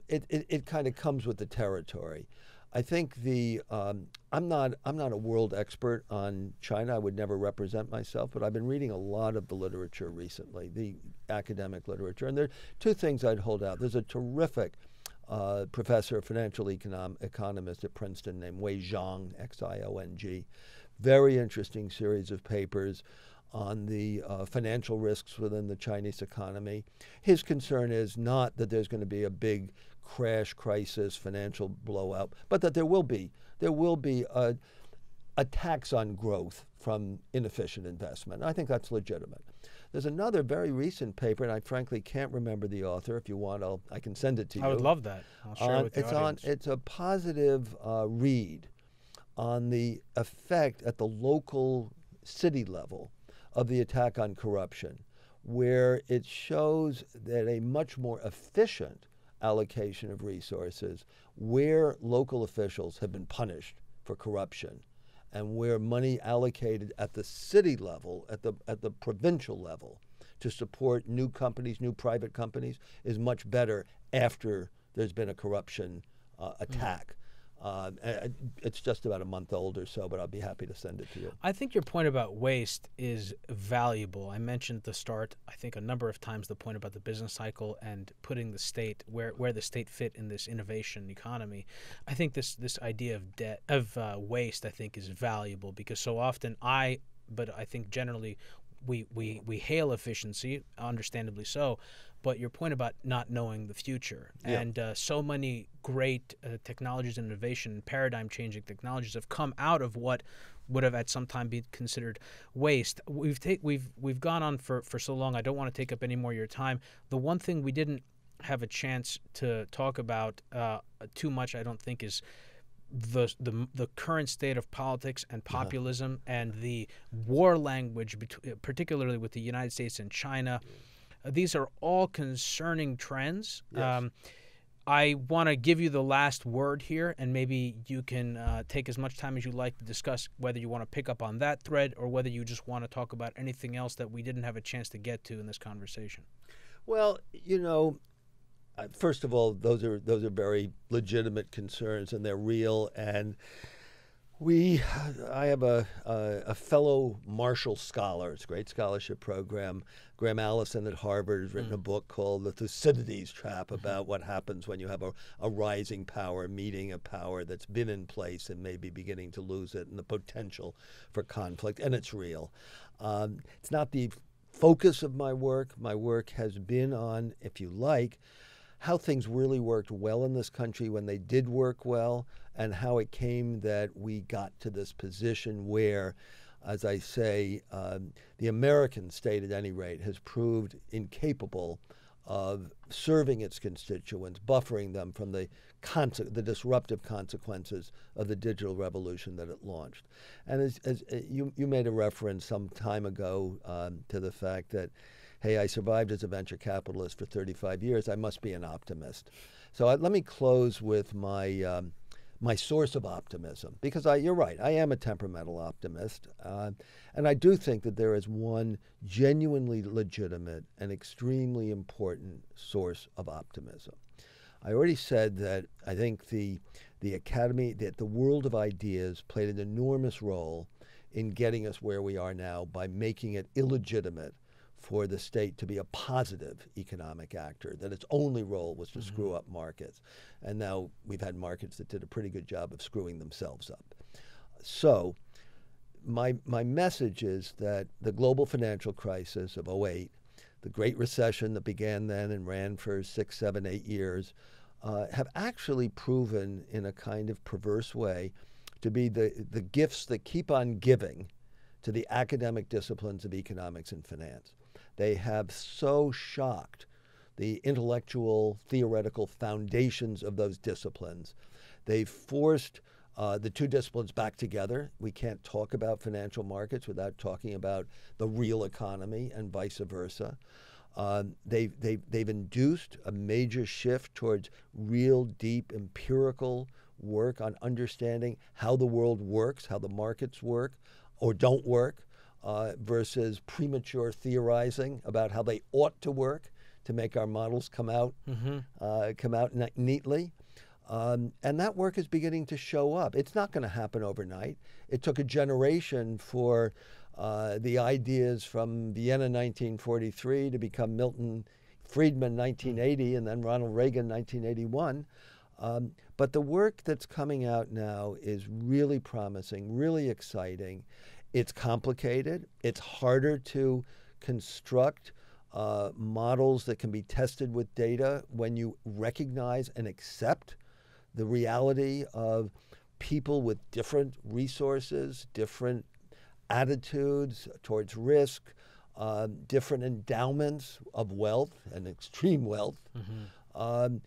It kind of comes with the territory. I think I'm not a world expert on China. I would never represent myself, but I've been reading a lot of the literature recently, the academic literature, and there are two things I'd hold out. There's a terrific professor, financial economist at Princeton named Wei Xiong, Xiong. Very interesting series of papers on the financial risks within the Chinese economy. His concern is not that there's going to be a big crash, crisis, financial blowout, but that there will be a tax on growth from inefficient investment. I think that's legitimate. There's another very recent paper, and I frankly can't remember the author. If you want, I can send it to you. I would love that. I'll share it with the audience. It's a positive read on the effect at the local city level of the attack on corruption, where it shows that a much more efficient allocation of resources, where local officials have been punished for corruption, and where money allocated at the city level, at the provincial level, to support new companies, new private companies, is much better after there's been a corruption attack. It's just about a month old or so, but I'll be happy to send it to you. I think your point about waste is valuable. I mentioned at the start, I think a number of times, the point about the business cycle and putting the state where the state fit in this innovation economy. I think this idea of waste, I think, is valuable, because so often but I think generally we hail efficiency, understandably so. But your point about not knowing the future, and so many great technologies and innovation, paradigm-changing technologies have come out of what would have at some time been considered waste. We've gone on for so long. I don't want to take up any more of your time. The one thing we didn't have a chance to talk about too much, I don't think, is the current state of politics and populism and the war language, particularly with the United States and China. These are all concerning trends. Yes. I want to give you the last word here, and maybe you can take as much time as you like to discuss whether you want to pick up on that thread or whether you just want to talk about anything else that we didn't have a chance to get to in this conversation. Well, first of all, those are very legitimate concerns, and they're real. And I have a fellow Marshall scholar. It's a great scholarship program. Graham Allison at Harvard has written a book called The Thucydides Trap, about what happens when you have a rising power meeting a power that's been in place and maybe beginning to lose it, and the potential for conflict. And it's real. It's not the focus of my work. My work has been on, if you like, how things really worked well in this country when they did work well, and how it came that we got to this position where, as I say, the American state, at any rate, has proved incapable of serving its constituents, buffering them from the disruptive consequences of the digital revolution that it launched. And as you made a reference some time ago to the fact that hey, I survived as a venture capitalist for 35 years. I must be an optimist. So let me close with my my source of optimism, because you're right, I am a temperamental optimist, and I do think that there is one genuinely legitimate and extremely important source of optimism. I already said that I think the academy, that the world of ideas played an enormous role in getting us where we are now by making it illegitimate for the state to be a positive economic actor, that its only role was to screw up markets. And now we've had markets that did a pretty good job of screwing themselves up. So my message is that the global financial crisis of '08, the Great Recession that began then and ran for 6, 7, 8 years, have actually proven in a kind of perverse way to be the gifts that keep on giving to the academic disciplines of economics and finance. They have so shocked the intellectual, theoretical foundations of those disciplines. They've forced the two disciplines back together. We can't talk about financial markets without talking about the real economy and vice versa. They've induced a major shift towards real, deep, empirical work on understanding how the world works, how the markets work or don't work, versus premature theorizing about how they ought to work to make our models come out neatly. And that work is beginning to show up. It's not going to happen overnight. It took a generation for the ideas from Vienna 1943 to become Milton, Friedman 1980, and then Ronald Reagan 1981. But the work that's coming out now is really promising, really exciting. It's complicated. It's harder to construct models that can be tested with data when you recognize and accept the reality of people with different resources, different attitudes towards risk, different endowments of wealth and extreme wealth, and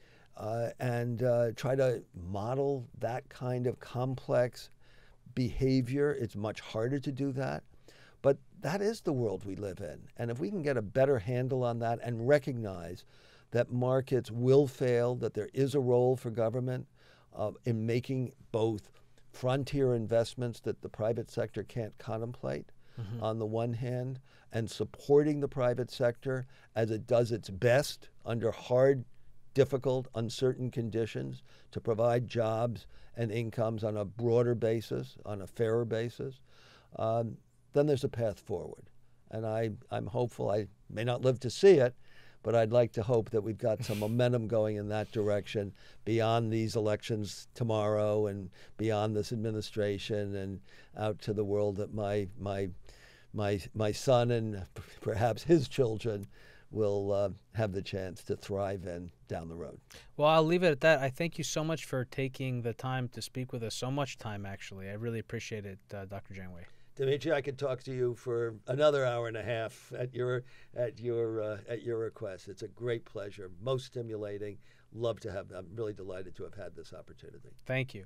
try to model that kind of complex behavior. It's much harder to do that. But that is the world we live in. And if we can get a better handle on that and recognize that markets will fail, that there is a role for government in making both frontier investments that the private sector can't contemplate on the one hand, and supporting the private sector as it does its best under hard, difficult, uncertain conditions to provide jobs and incomes on a broader basis, on a fairer basis, then there's a path forward. And I'm hopeful. I may not live to see it, but I'd like to hope that we've got some momentum going in that direction beyond these elections tomorrow and beyond this administration and out to the world that my son and perhaps his children will have the chance to thrive in down the road. Well, I'll leave it at that. I thank you so much for taking the time to speak with us. So much time, actually. I really appreciate it, Dr. Janeway. Demetri, I could talk to you for another hour and a half at your request. It's a great pleasure, most stimulating. Love to have. I'm really delighted to have had this opportunity. Thank you.